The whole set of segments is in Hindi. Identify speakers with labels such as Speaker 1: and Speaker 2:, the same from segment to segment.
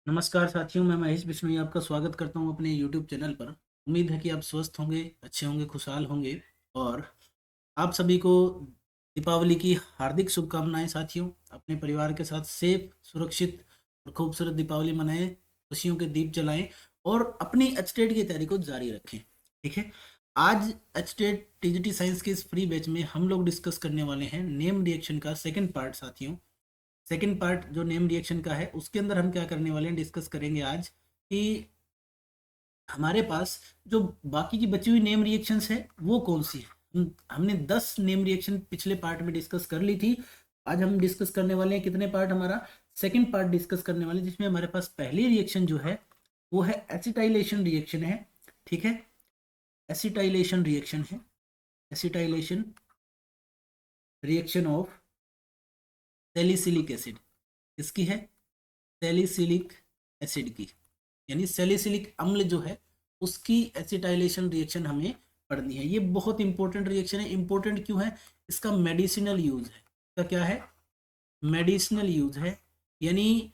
Speaker 1: नमस्कार साथियों, मैं महेश बिश्नोई आपका स्वागत करता हूं अपने YouTube चैनल पर। उम्मीद है कि आप स्वस्थ होंगे, अच्छे होंगे, खुशहाल होंगे। और आप सभी को दीपावली की हार्दिक शुभकामनाएं साथियों। अपने परिवार के साथ सेफ, सुरक्षित और खूबसूरत दीपावली मनाएं, खुशियों के दीप जलाएं और अपनी एचटेट की तैयारी को जारी रखें। ठीक है। आज एचटेट टीजीटी साइंस के इस फ्री बैच में हम लोग डिस्कस करने वाले हैं नेम रिएक्शन का सेकंड पार्ट साथियों। सेकेंड पार्ट जो नेम रिएक्शन का है उसके अंदर हम क्या करने वाले हैं, डिस्कस करेंगे आज कि हमारे पास जो बाकी की बची हुई नेम रिएक्शंस है वो कौन सी है। हमने 10 नेम रिएक्शन पिछले पार्ट में डिस्कस कर ली थी। आज हम डिस्कस करने वाले हैं कितने पार्ट, हमारा सेकेंड पार्ट डिस्कस करने वाले हैं, जिसमें हमारे पास पहली रिएक्शन जो है वो है एसिटाइलेशन रिएक्शन है। ठीक है, एसिटाइलेशन रिएक्शन है। Acetylation reaction of salicylic acid. किसकी है? सैलिसिलिक एसिड की, यानी सैलिसिलिक अम्ल जो है उसकी एसिटाइलेशन रिएक्शन हमें पढ़नी है। ये बहुत इंपॉर्टेंट रिएक्शन है। इंपॉर्टेंट क्यों है? इसका मेडिसिनल यूज है। इसका क्या है? मेडिसिनल यूज है, यानी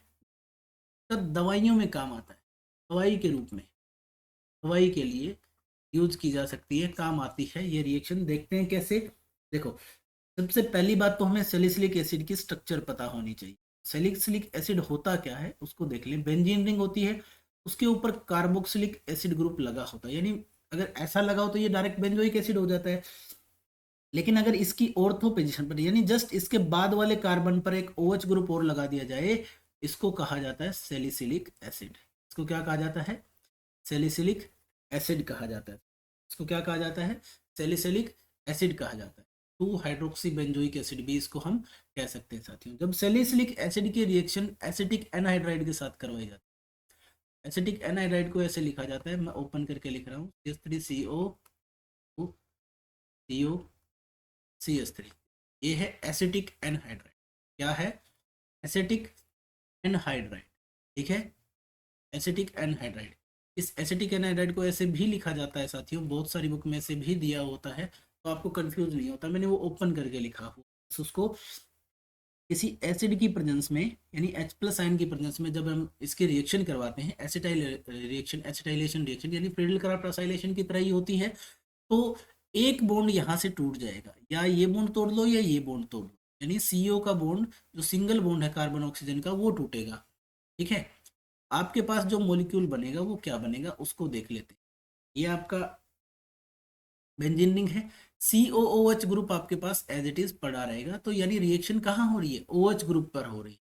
Speaker 1: दवाइयों में काम आता है। दवाई के रूप में, दवाई के लिए यूज की जा सकती है, काम आती है ये रिएक्शन। देखते हैं कैसे। देखो, सबसे पहली बात तो हमें सैलिसिलिक एसिड की स्ट्रक्चर पता होनी चाहिए। सैलिसिलिक एसिड होता क्या है उसको देख लें। बेंजीन रिंग होती है, उसके ऊपर कार्बोक्सिलिक एसिड ग्रुप लगा होता है, यानी अगर ऐसा लगा हो तो ये डायरेक्ट बेंजोइक एसिड हो जाता है। लेकिन अगर इसकी ऑर्थो पोजीशन पर, यानी जस्ट इसके बाद वाले कार्बन पर एक OH ग्रुप और लगा दिया जाए, इसको कहा जाता है सैलिसिलिक एसिड। इसको क्या कहा जाता है? सैलिसिलिक एसिड कहा जाता है। इसको क्या कहा जाता है? सैलिसिलिक एसिड कहा जाता है। 2 हाइड्रोक्सी बेंजोइक एसिड भी इसको हम कह सकते हैं साथियों। जब सैलिसिलिक एसिड की रिएक्शन एसिटिक एनहाइड्राइड के साथ करवाई जाती है, एसिटिक एनहाइड्राइड को ऐसे लिखा जाता है, मैं ओपन करके लिख रहा हूँ, CH3CO CO CS3। ये है एसिटिक एनहाइड्राइड। क्या है? Acetic anhydride. ठीक है, एसिटिक एनहाइड्राइड। इस एसिटिक एनहाइड्राइड को ऐसे भी लिखा जाता है साथियों, बहुत सारी बुक में ऐसे भी दिया होता है, तो आपको कंफ्यूज नहीं होता। मैंने वो ओपन करके लिखा हो, तो उसको किसी एसिड की प्रेजेंस में, यानी H+ आयन की प्रेजेंस में जब हम इसके रिएक्शन करवाते हैं, एसिटाइल रिएक्शन, एसिटाइलेशन रिएक्शन, यानी फ्रीडल क्राफ्ट एसाइलेशन की तरह ही होती है। तो एक बॉन्ड यहाँ से टूट जाएगा, या ये बॉन्ड तोड़ लो या ये बॉन्ड तोड़ लो, यानी CO का बॉन्ड जो सिंगल बॉन्ड है कार्बन ऑक्सीजन का वो टूटेगा। ठीक है, आपके पास जो मॉलिक्यूल बनेगा वो क्या बनेगा उसको देख लेते हैं। ये आपका बेंजीन रिंग है, COOH ग्रुप आपके पास एज इट इज पड़ा रहेगा। तो यानी रिएक्शन कहाँ हो रही है? OH ग्रुप पर हो रही है।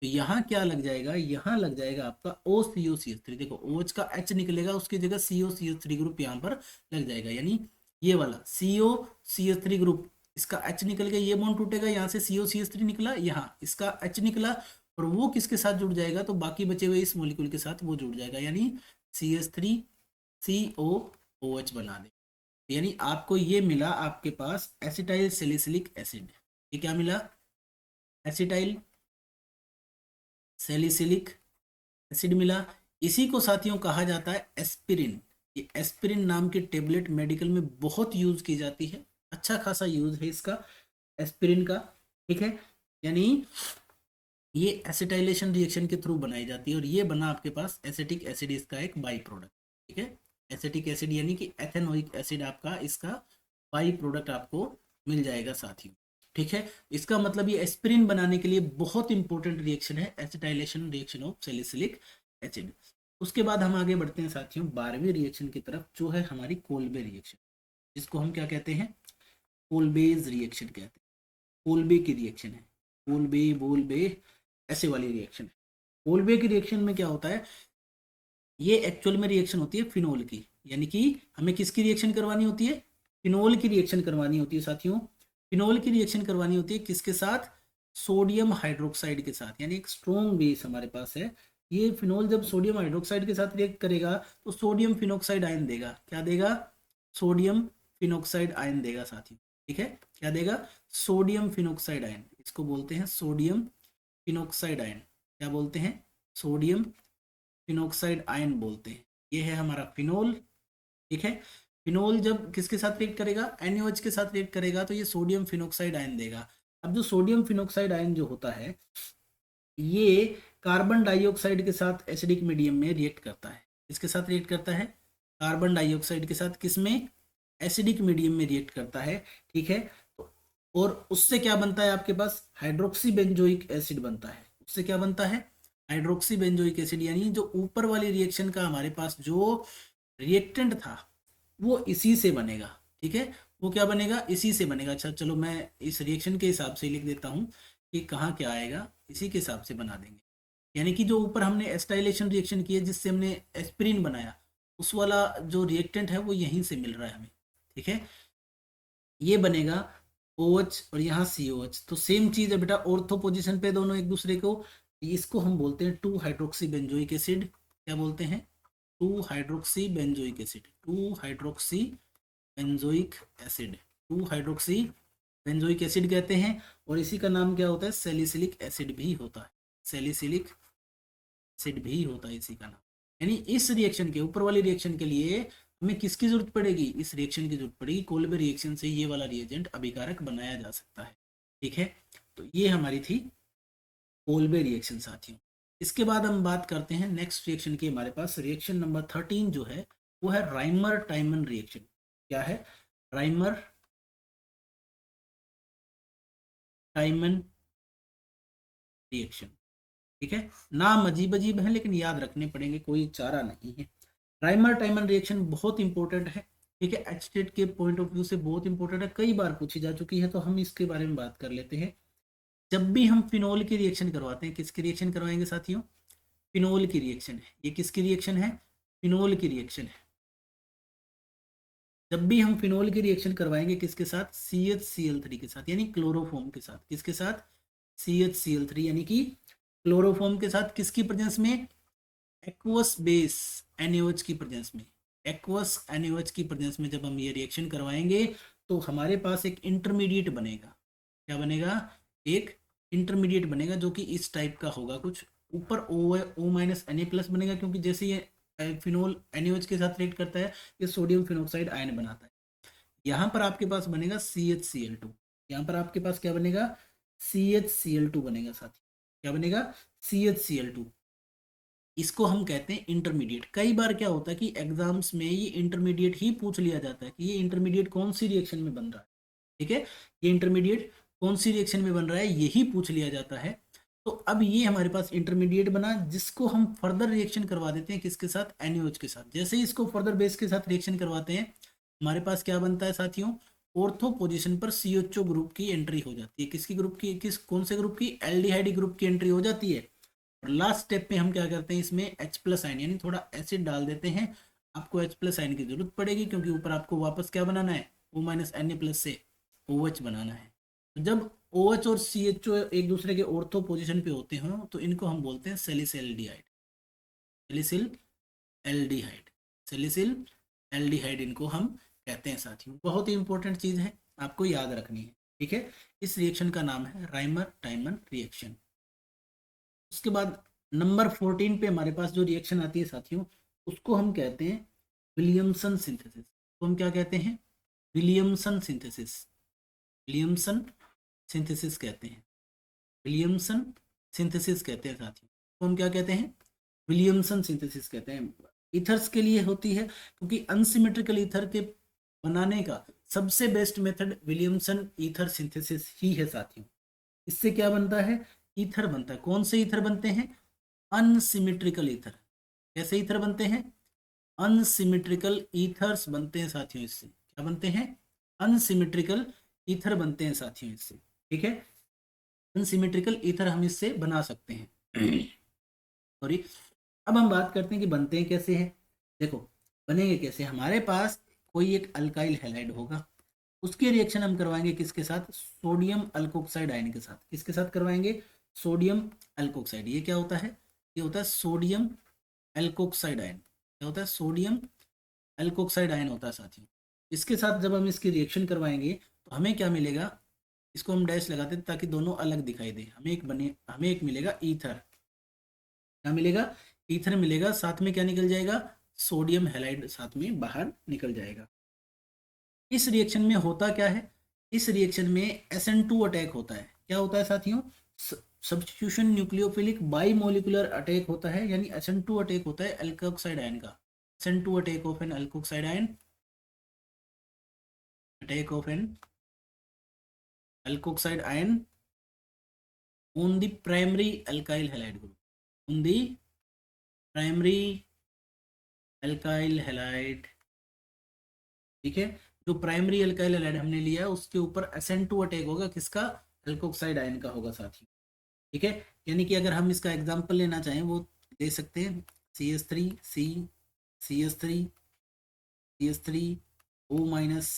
Speaker 1: तो यहाँ क्या लग जाएगा? यहाँ लग जाएगा आपका OCOCH3। देखो, OH का H निकलेगा, उसकी जगह COCH3 ग्रुप यहाँ पर लग जाएगा, यानी ये वाला COCH3 ग्रुप, इसका H निकल गया, ये बॉन्ड टूटेगा, यहाँ से COCH3 निकला, यहाँ इसका H निकला, और वो किसके साथ जुड़ जाएगा? तो बाकी बचे हुए इस मॉलिक्यूल के साथ वो जुड़ जाएगा, यानी CH3COOH बना दे। यानी आपको ये मिला आपके पास एसिटाइल सैलिसिलिक एसिड। ये क्या मिला? एसिटाइल सैलिसिलिक एसिड मिला। इसी को साथियों कहा जाता है एस्पिरिन। ये एस्पिरिन नाम की टेबलेट मेडिकल में बहुत यूज की जाती है, अच्छा खासा यूज है इसका, एस्पिरिन का। ठीक है, यानी ये एसिटाइलेशन रिएक्शन के थ्रू बनाई जाती है, और ये बना आपके पास एसिटिक एसिड, इसका एक बाई प्रोडक्ट। ठीक है, एसिटिक एसिड यानी कि एथेनोइक एसिड आपका इसका बाई प्रोडक्ट आपको मिल जाएगा साथियों। ठीक है, इसका मतलब ये एस्पिरिन बनाने के लिए बहुत इंपॉर्टेंट रिएक्शन है, acetylation reaction of salicylic acid. उसके बाद हम आगे बढ़ते हैं साथियों 12वीं रिएक्शन की तरफ, जो है हमारी कोल्बे रिएक्शन, जिसको हम क्या कहते हैं? कोल्बेज रिएक्शन कहते हैं। कोल्बे की रिएक्शन है, कोल्बे बोलबे ऐसे वाली रिएक्शन है। कोल्बे की रिएक्शन में क्या होता है? ये एक्चुअल में रिएक्शन होती है फिनोल की, यानी कि हमें किसकी रिएक्शन करवानी होती है? फिनोल की रिएक्शन करवानी होती है साथियों। फिनोल की रिएक्शन करवानी होती है किसके साथ? सोडियम हाइड्रोक्साइड के साथ, यानी एक स्ट्रॉन्ग बेस हमारे पास है। ये फिनोल जब सोडियम हाइड्रोक्साइड के साथ रिएक्ट करेगा तो सोडियम फिनोक्साइड आयन देगा। क्या देगा? सोडियम फिनोक्साइड आयन देगा साथियों। ठीक है, क्या देगा? सोडियम फिनोक्साइड आयन, इसको बोलते हैं सोडियम फिनोक्साइड आयन। क्या बोलते हैं? सोडियम फिनोक्साइड आयन बोलते हैं। ये है हमारा फिनोल। ठीक है, फिनोल जब किसके साथ रिएक्ट करेगा? NaOH के साथ रिएक्ट करेगा तो ये सोडियम फिनोक्साइड आयन देगा। अब जो सोडियम फिनोक्साइड आयन जो होता है, ये कार्बन डाइऑक्साइड के साथ एसिडिक मीडियम में रिएक्ट करता है। इसके साथ रिएक्ट करता है, कार्बन डाइऑक्साइड के साथ, किसमें, एसिडिक मीडियम में रिएक्ट करता है, ठीक है। तो और उससे क्या बनता है आपके पास, हाइड्रोक्सी बेंजोइक एसिड बनता है। उससे क्या बनता है, हाइड्रोक्सी बेंजोइक एसिड, यानी जो ऊपर वाली रिएक्शन का हमारे पास जो रिएक्टेंट था वो इसी से बनेगा, ठीक है। वो क्या बनेगा, इसी से बनेगा। अच्छा चलो मैं इस रिएक्शन के हिसाब से लिख देता हूँ कि कहाँ क्या आएगा, इसी के हिसाब से बना देंगे। यानी कि जो ऊपर हमने एस्टाइलेशन रिएक्शन की है जिससे हमने एस्पिरिन बनाया, उस वाला जो रिएक्टेंट है वो यहीं से मिल रहा है हमें, ठीक है। ये बनेगा OH और यहाँ COH, तो सेम चीज है बेटा, ऑर्थो पोजीशन पे दोनों एक दूसरे को। इसको हम बोलते हैं 2 हाइड्रोक्सी बेंजोइक एसिड। क्या बोलते हैं, 2 hydroxy benzoic acid, 2 hydroxy benzoic acid, 2 hydroxy benzoic acid कहते हैं। और इसी का नाम क्या होता है, सैलिसिलिक एसिड भी होता है, सैलिसिलिक एसिड भी होता है इसी का नाम। यानी इस रिएक्शन के, ऊपर वाली रिएक्शन के लिए हमें किसकी जरूरत पड़ेगी, इस रिएक्शन की जरूरत पड़ेगी। कोल्बे रिएक्शन से ये वाला रिएजेंट अभिकारक बनाया जा सकता है, ठीक है। तो ये हमारी थी कोल्बे रिएक्शन साथियों। इसके बाद हम बात करते हैं नेक्स्ट रिएक्शन की। हमारे पास रिएक्शन नंबर 13 जो है वो है राइमर टाइमन रिएक्शन। क्या है, राइमर टाइमन रिएक्शन, ठीक है। नाम अजीब अजीब है लेकिन याद रखने पड़ेंगे, कोई चारा नहीं है। राइमर टाइमन रिएक्शन बहुत इंपॉर्टेंट है, ठीक है। एचटेट के पॉइंट ऑफ व्यू से बहुत इंपॉर्टेंट है, कई बार पूछी जा चुकी है, तो हम इसके बारे में बात कर लेते हैं। जब भी हम फिनोल की रिएक्शन करवाते हैं, किसकी रिएक्शन करवाएंगे साथियों, फिनोल की रिएक्शन है। ये किसकी रिएक्शन है, फिनोल की रिएक्शन है। जब भी हम फिनोल की रिएक्शन करवाएंगे किसके साथ, CHCl3 के साथ, यानी क्लोरोफॉर्म के साथ। किसके साथ, CHCl3, यानी कि क्लोरोफॉर्म के साथ। किसकी प्रेजेंस में, एक्वस बेस NaOH की प्रेजेंस में, एक्वस NaOH की प्रेजेंस में जब हम ये रिएक्शन करवाएंगे तो हमारे पास एक इंटरमीडिएट बनेगा। क्या बनेगा, एक इंटरमीडिएट बनेगा जो कि इस टाइप का होगा कुछ। ऊपर O- Na+ बनेगा, क्योंकि जैसे ये फिनोल NaOH के साथ रिएक्ट करता है ये सोडियम फिनोक्साइड आयन बनाता है। यहाँ पर आपके पास बनेगा CHCl2, यहाँ पर आपके पास क्या बनेगा, CHCl2 बनेगा साथी। क्या बनेगा, CHCl2। इसको हम कहते हैं इंटरमीडिएट। कई बार क्या होता है कि एग्जाम्स में ये इंटरमीडिएट ही पूछ लिया जाता है कि ये इंटरमीडिएट कौन सी रिएक्शन में बन रहा है, ठीक है। ये इंटरमीडिएट कौन सी रिएक्शन में बन रहा है यही पूछ लिया जाता है। तो अब ये हमारे पास इंटरमीडिएट बना, जिसको हम फर्दर रिएक्शन करवा देते हैं किसके साथ, NaOH के साथ। जैसे ही इसको फर्दर बेस के साथ रिएक्शन करवाते हैं हमारे पास क्या बनता है साथियों, ऑर्थो पोजीशन पर CHO ग्रुप की एंट्री हो जाती है। किसकी ग्रुप की, किस कौन से ग्रुप की, एल्डिहाइड ग्रुप की एंट्री हो जाती है। और लास्ट स्टेप पे हम क्या करते हैं, इसमें H+ आयन यानी थोड़ा एसिड डाल देते हैं। आपको H+ आयन की जरूरत पड़ेगी क्योंकि ऊपर आपको वापस क्या बनाना है, O-Na+ से OH बनाना है। तो जब OH और CHO एक दूसरे के ऑर्थो पोजीशन पे होते हो तो इनको हम बोलते हैं सैलिसिल्डिहाइड, सैलिसिल एल्डिहाइड, सैलिसिल एल्डिहाइड इनको हम कहते हैं साथियों। बहुत ही इंपॉर्टेंट चीज है, आपको याद रखनी है, ठीक है। इस रिएक्शन का नाम है राइमर टाइमन रिएक्शन। उसके बाद नंबर 14 पे हमारे पास जो रिएक्शन आती है साथियों उसको हम कहते हैं विलियमसन सिंथेसिस। तो हम क्या कहते हैं, विलियमसन सिंथेसिस, विलियमसन सिंथेसिस कहते हैं, विलियमसन सिंथेसिस कहते हैं साथियों। तो हम क्या कहते हैं, विलियमसन सिंथेसिस कहते हैं। इथर्स के लिए होती है क्योंकि अनसिमेट्रिकल ईथर के बनाने का सबसे best method Williamson ether synthesis ही है साथियों। इससे क्या बनता है, ईथर बनता है। कौन से ईथर बनते हैं, अनसिमेट्रिकल ईथर। कैसे ईथर बनते हैं, अनसिमेट्रिकल ईथर्स बनते हैं साथियों। इससे क्या बनते हैं, अनसिमेट्रिकल ईथर बनते हैं साथियों इससे, ठीक है। अनसिमेट्रिकल ईथर हम इससे बना सकते हैं सॉरी। अब हम बात करते हैं कि बनते हैं कैसे हैं। देखो बनेंगे कैसे, हमारे पास कोई एक अल्काइल हैलाइड होगा, उसके रिएक्शन हम करवाएंगे किसके साथ, सोडियम अल्कोक्साइड आयन के साथ। किसके साथ करवाएंगे, सोडियम अल्कोक्साइड। ये क्या होता है, ये होता है सोडियम एल्कोक्साइड आयन। क्या होता है, सोडियम एल्कोक्साइड आयन होता है साथियों। इसके साथ जब हम इसकी रिएक्शन करवाएंगे तो हमें क्या मिलेगा, इसको हम डैश लगाते हैं ताकि दोनों अलग दिखाई दे। हमें एक मिलेगा ईथर। क्या मिलेगा, ईथर मिलेगा। साथ में क्या निकल जाएगा, सोडियम हैलाइड साथ में बाहर निकल जाएगा। इस रिएक्शन में होता क्या है, इस रिएक्शन में SN2 अटैक होता है। क्या होता है साथियों, substitution nucleophilic by molecular attack होता है, यानी SN2 अटैक होता है एल्कोक्साइड आयन का। SN2 attack of an alkoxide ion, attack of an alkoxide ion on the primary alkyl halide group, on the primary alkyl halide. ठीक है, जो प्राइमरी अल्काइल हैलाइड हमने लिया उसके ऊपर SN2 अटैक होगा, किसका? एल्कोक्साइड आयन का होगा साथी। ठीक है, यानी कि अगर हम इसका एग्जांपल लेना चाहें वो ले सकते हैं, CH3 C CH3 CH3 O minus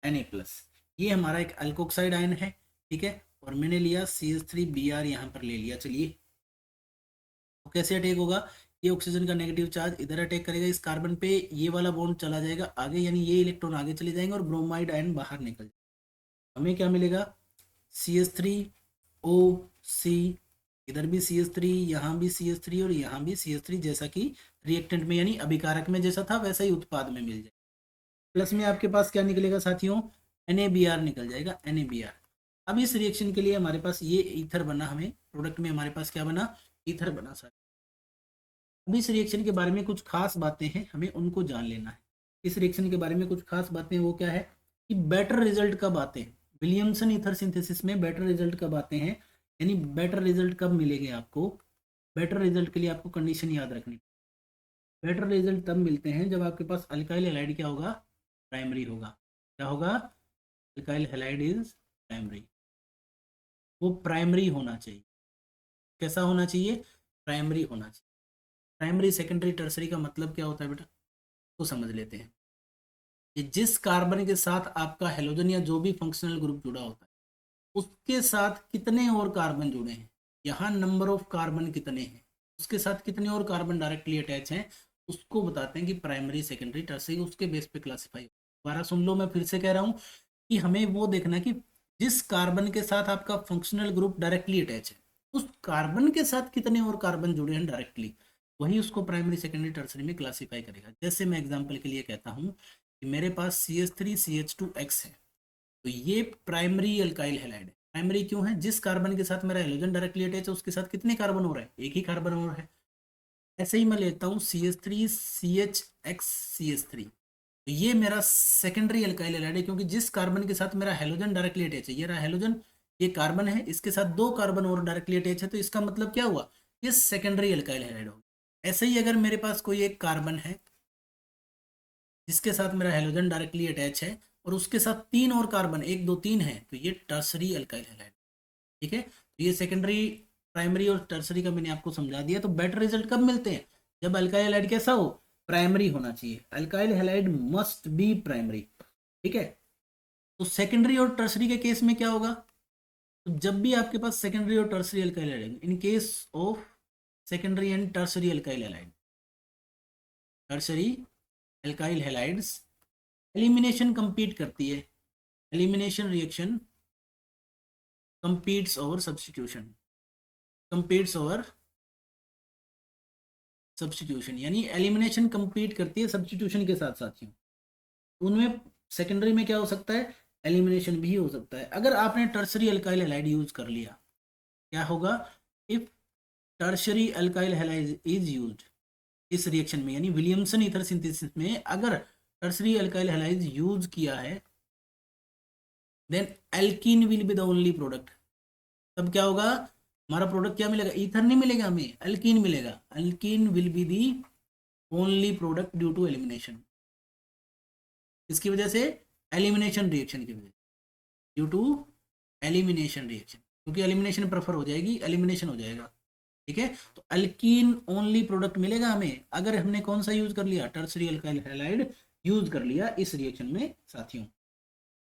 Speaker 1: Na+, ये हमारा एक अल्कोक्साइड आयन है। ठीक है, और मैंने लिया CH3Br यहाँ पर ले लिया। चलिए, तो कैसे अटैक होगा? ये ऑक्सीजन का नेगेटिव चार्ज इधर अटैक करेगा इस कार्बन पे, ये वाला बॉन्ड चला जाएगा आगे, यानी ये इलेक्ट्रॉन आगे चले जाएंगे और ब्रोमाइड आयन बाहर निकल जाएगा। हमें क्या मिलेगा? CH3O, इधर भी CH3, यहाँ भी CH3 और यहाँ भी CH3, जैसा कि रिएक्टेंट में यानी अभिकारक में जैसा था वैसा ही उत्पाद में मिल जाएगा। प्लस में आपके पास क्या निकलेगा साथियों? NaBr निकल जाएगा, NaBr। अब इस रिएक्शन के लिए हमारे पास ये ईथर बना, हमें प्रोडक्ट में हमारे पास क्या बना? ईथर बना सर। अब इस रिएक्शन के बारे में कुछ खास बातें हैं, हमें उनको जान लेना है। इस रिएक्शन के बारे में कुछ खास बातें, वो क्या है कि बेटर रिजल्ट कब आते हैं? विलियमसन ईथर सिंथेसिस में बेटर रिजल्ट कब आते हैं, यानी बेटर रिजल्ट कब मिलेंगे आपको? बेटर रिजल्ट के लिए आपको कंडीशन याद रखनी। बेटर रिजल्ट तब मिलते हैं जब आपके पास अल्काइल हैलाइड क्या होगा? प्राइमरी होगा। क्या होगा? Alkyl halide is primary. वो प्राइमरी होना चाहिए। कैसा होना चाहिए? प्राइमरी होना चाहिए। प्राइमरी, सेकेंडरी, टर्सरी का मतलब क्या होता है बेटा? तो समझ लेते हैं कि जिस कार्बन के साथ आपका हेलोजन या जो भी फंक्शनल ग्रुप जुड़ा होता है उसके साथ कितने और कार्बन जुड़े हैं, यहाँ नंबर ऑफ कार्बन कितने हैं, उसके साथ कितने और कार्बन डायरेक्टली अटैच हैं, उसको बताते हैं कि प्राइमरी, सेकेंडरी, टर्सरी, उसके बेस पे क्लासिफाई। दोबारा सुन लो, मैं फिर से कह रहा हूँ कि हमें वो देखना कि जिस कार्बन के साथ आपका फंक्शनल ग्रुप डायरेक्टली अटैच है उस कार्बन के साथ कितने और कार्बन जुड़े हैं डायरेक्टली, वही उसको प्राइमरी, सेकेंडरी, टर्सरी में क्लासिफाई करेगा। जैसे मैं एग्जाम्पल के लिए कहता हूँ कि मेरे पास CH3CH2X है, तो ये प्राइमरी अल्काइल हैलाइड है। प्राइमरी क्यों है? जिस कार्बन के साथ मेरा हेलोजन डायरेक्टली अटैच है उसके साथ कितने कार्बन हो रहा है? एक ही कार्बन हो रहा है। ऐसे ही मैं लेता हूँ CH3CHX CH3, तो ये मेरा सेकेंडरी अल्काइल हैलाइड है, क्योंकि जिस कार्बन के साथ मेरा हेलोजन डायरेक्टली अटैच है, ये रहा हेलोजन, ये कार्बन है, इसके साथ दो कार्बन और डायरेक्टली अटैच है, तो इसका मतलब क्या हुआ? ये सेकेंडरी अल्काइल हैलाइड होगा। ऐसे ही अगर मेरे पास कोई एक कार्बन है जिसके साथ मेरा हेलोजन डायरेक्टली अटैच है और उसके साथ तीन और कार्बन, एक दो तीन है, तो ये टर्सरी अल्काइल हैलाइड। ठीक है, तो ये सेकेंडरी, प्राइमरी और टर्सरी का मैंने आपको समझा दिया। तो बेटर रिजल्ट कब मिलते हैं? जब अल्काइल हैलाइड कैसा हो? प्राइमरी होना चाहिए। Alkyl halide must be primary. ठीक है, तो सेकेंडरी और टर्सरी के केस में क्या होगा? तो जब भी आपके पास सेकेंडरी और tertiary alkyl halide, in case of secondary and tertiary alkyl halide, tertiary alkyl halides elimination compete करती है, elimination reaction competes over substitution, competes over substitution, यानी एलिमिनेशन कंपीट करती है सब्स्टिट्यूशन के साथ साथियों। उनमें सेकेंडरी में क्या हो सकता है? एलिमिनेशन भी हो सकता है। अगर आपने टर्सरी अल्काइल हैलाइड यूज कर लिया, क्या होगा? If tertiary alkyl halide is used इस रिएक्शन में, यानी विलियमसन ईथर सिंथेसिस में अगर टर्सरी अल्काइल हैलाइड यूज किया है, then alkene will be the only product. तब क्या होगा? हमारा प्रोडक्ट क्या मिलेगा? ईथर नहीं मिलेगा, हमें एल्कीन मिलेगा। Alkene will be the only product due to elimination. इसकी वजह से एलिमिनेशन रिएक्शन की वजह, ड्यू टू एलिमिनेशन रिएक्शन, क्योंकि एलिमिनेशन प्रेफर हो जाएगी, एलिमिनेशन हो जाएगा। ठीक है, तो अल्कीन ओनली प्रोडक्ट मिलेगा हमें अगर हमने कौन सा यूज कर लिया? टर्सरी अल्काइल हैलाइड यूज कर लिया इस रिएक्शन में साथियों।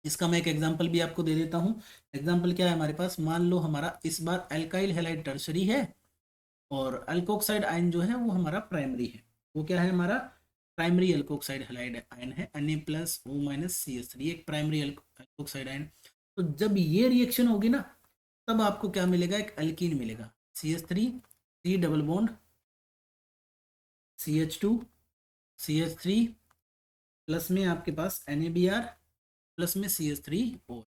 Speaker 1: इसका मैं एक एग्जांपल भी आपको दे देता हूं। एग्जांपल क्या है हमारे पास? मान लो हमारा इस बार अल्काइल हैलाइड टर्सरी है और अल्कोक्साइड आयन जो है वो हमारा प्राइमरी है। वो क्या है हमारा? प्राइमरी अल्कोक्साइड हैलाइड आयन है, Na+O-CH3, एक प्राइमरी अल्कोक्साइड आयन। तो जब ये रिएक्शन होगी ना, तब आपको क्या मिलेगा? एक अल्कीन मिलेगा, CH3 C double bond CH2 CH3, plus में आपके पास NaBr, प्लस में CH3O,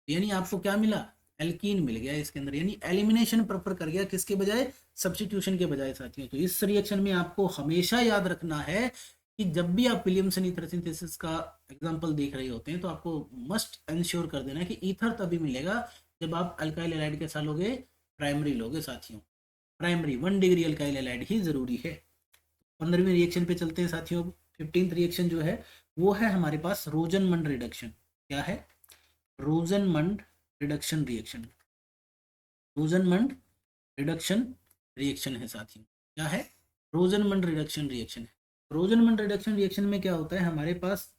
Speaker 1: यानी आपको क्या मिला? एल्कीन मिल गया इसके अंदर, यानी एलिमिनेशन प्रेफर कर गया किसके बजाय, सब्स्टिट्यूशन के बजाय साथियों। तो इस रिएक्शन में आपको हमेशा याद रखना है कि जब भी आप विलियमसन ईथर सिंथेसिस का एग्जांपल देख रहे होते हैं तो आपको मस्ट इंश्योर कर देना है कि ईथर तभी मिलेगा जब आप अल्काइल हैलाइड के साथ लोगे, प्राइमरी लोगे साथियों। प्राइमरी 1 डिग्री अल्काइल हैलाइड ही जरूरी है। 15वीं रिएक्शन पे चलते हैं साथियों। 15th रिएक्शन जो है वो है हमारे पास रोजनमंड रिडक्शन। क्या है, रोजनमंड रिडक्शन रिएक्शन। रोजनमंड रिडक्शन रिएक्शन है साथियों। क्या है, रोजनमंड रिडक्शन रिएक्शन है। रोजनमंड रिडक्शन रिएक्शन में क्या होता है, हमारे पास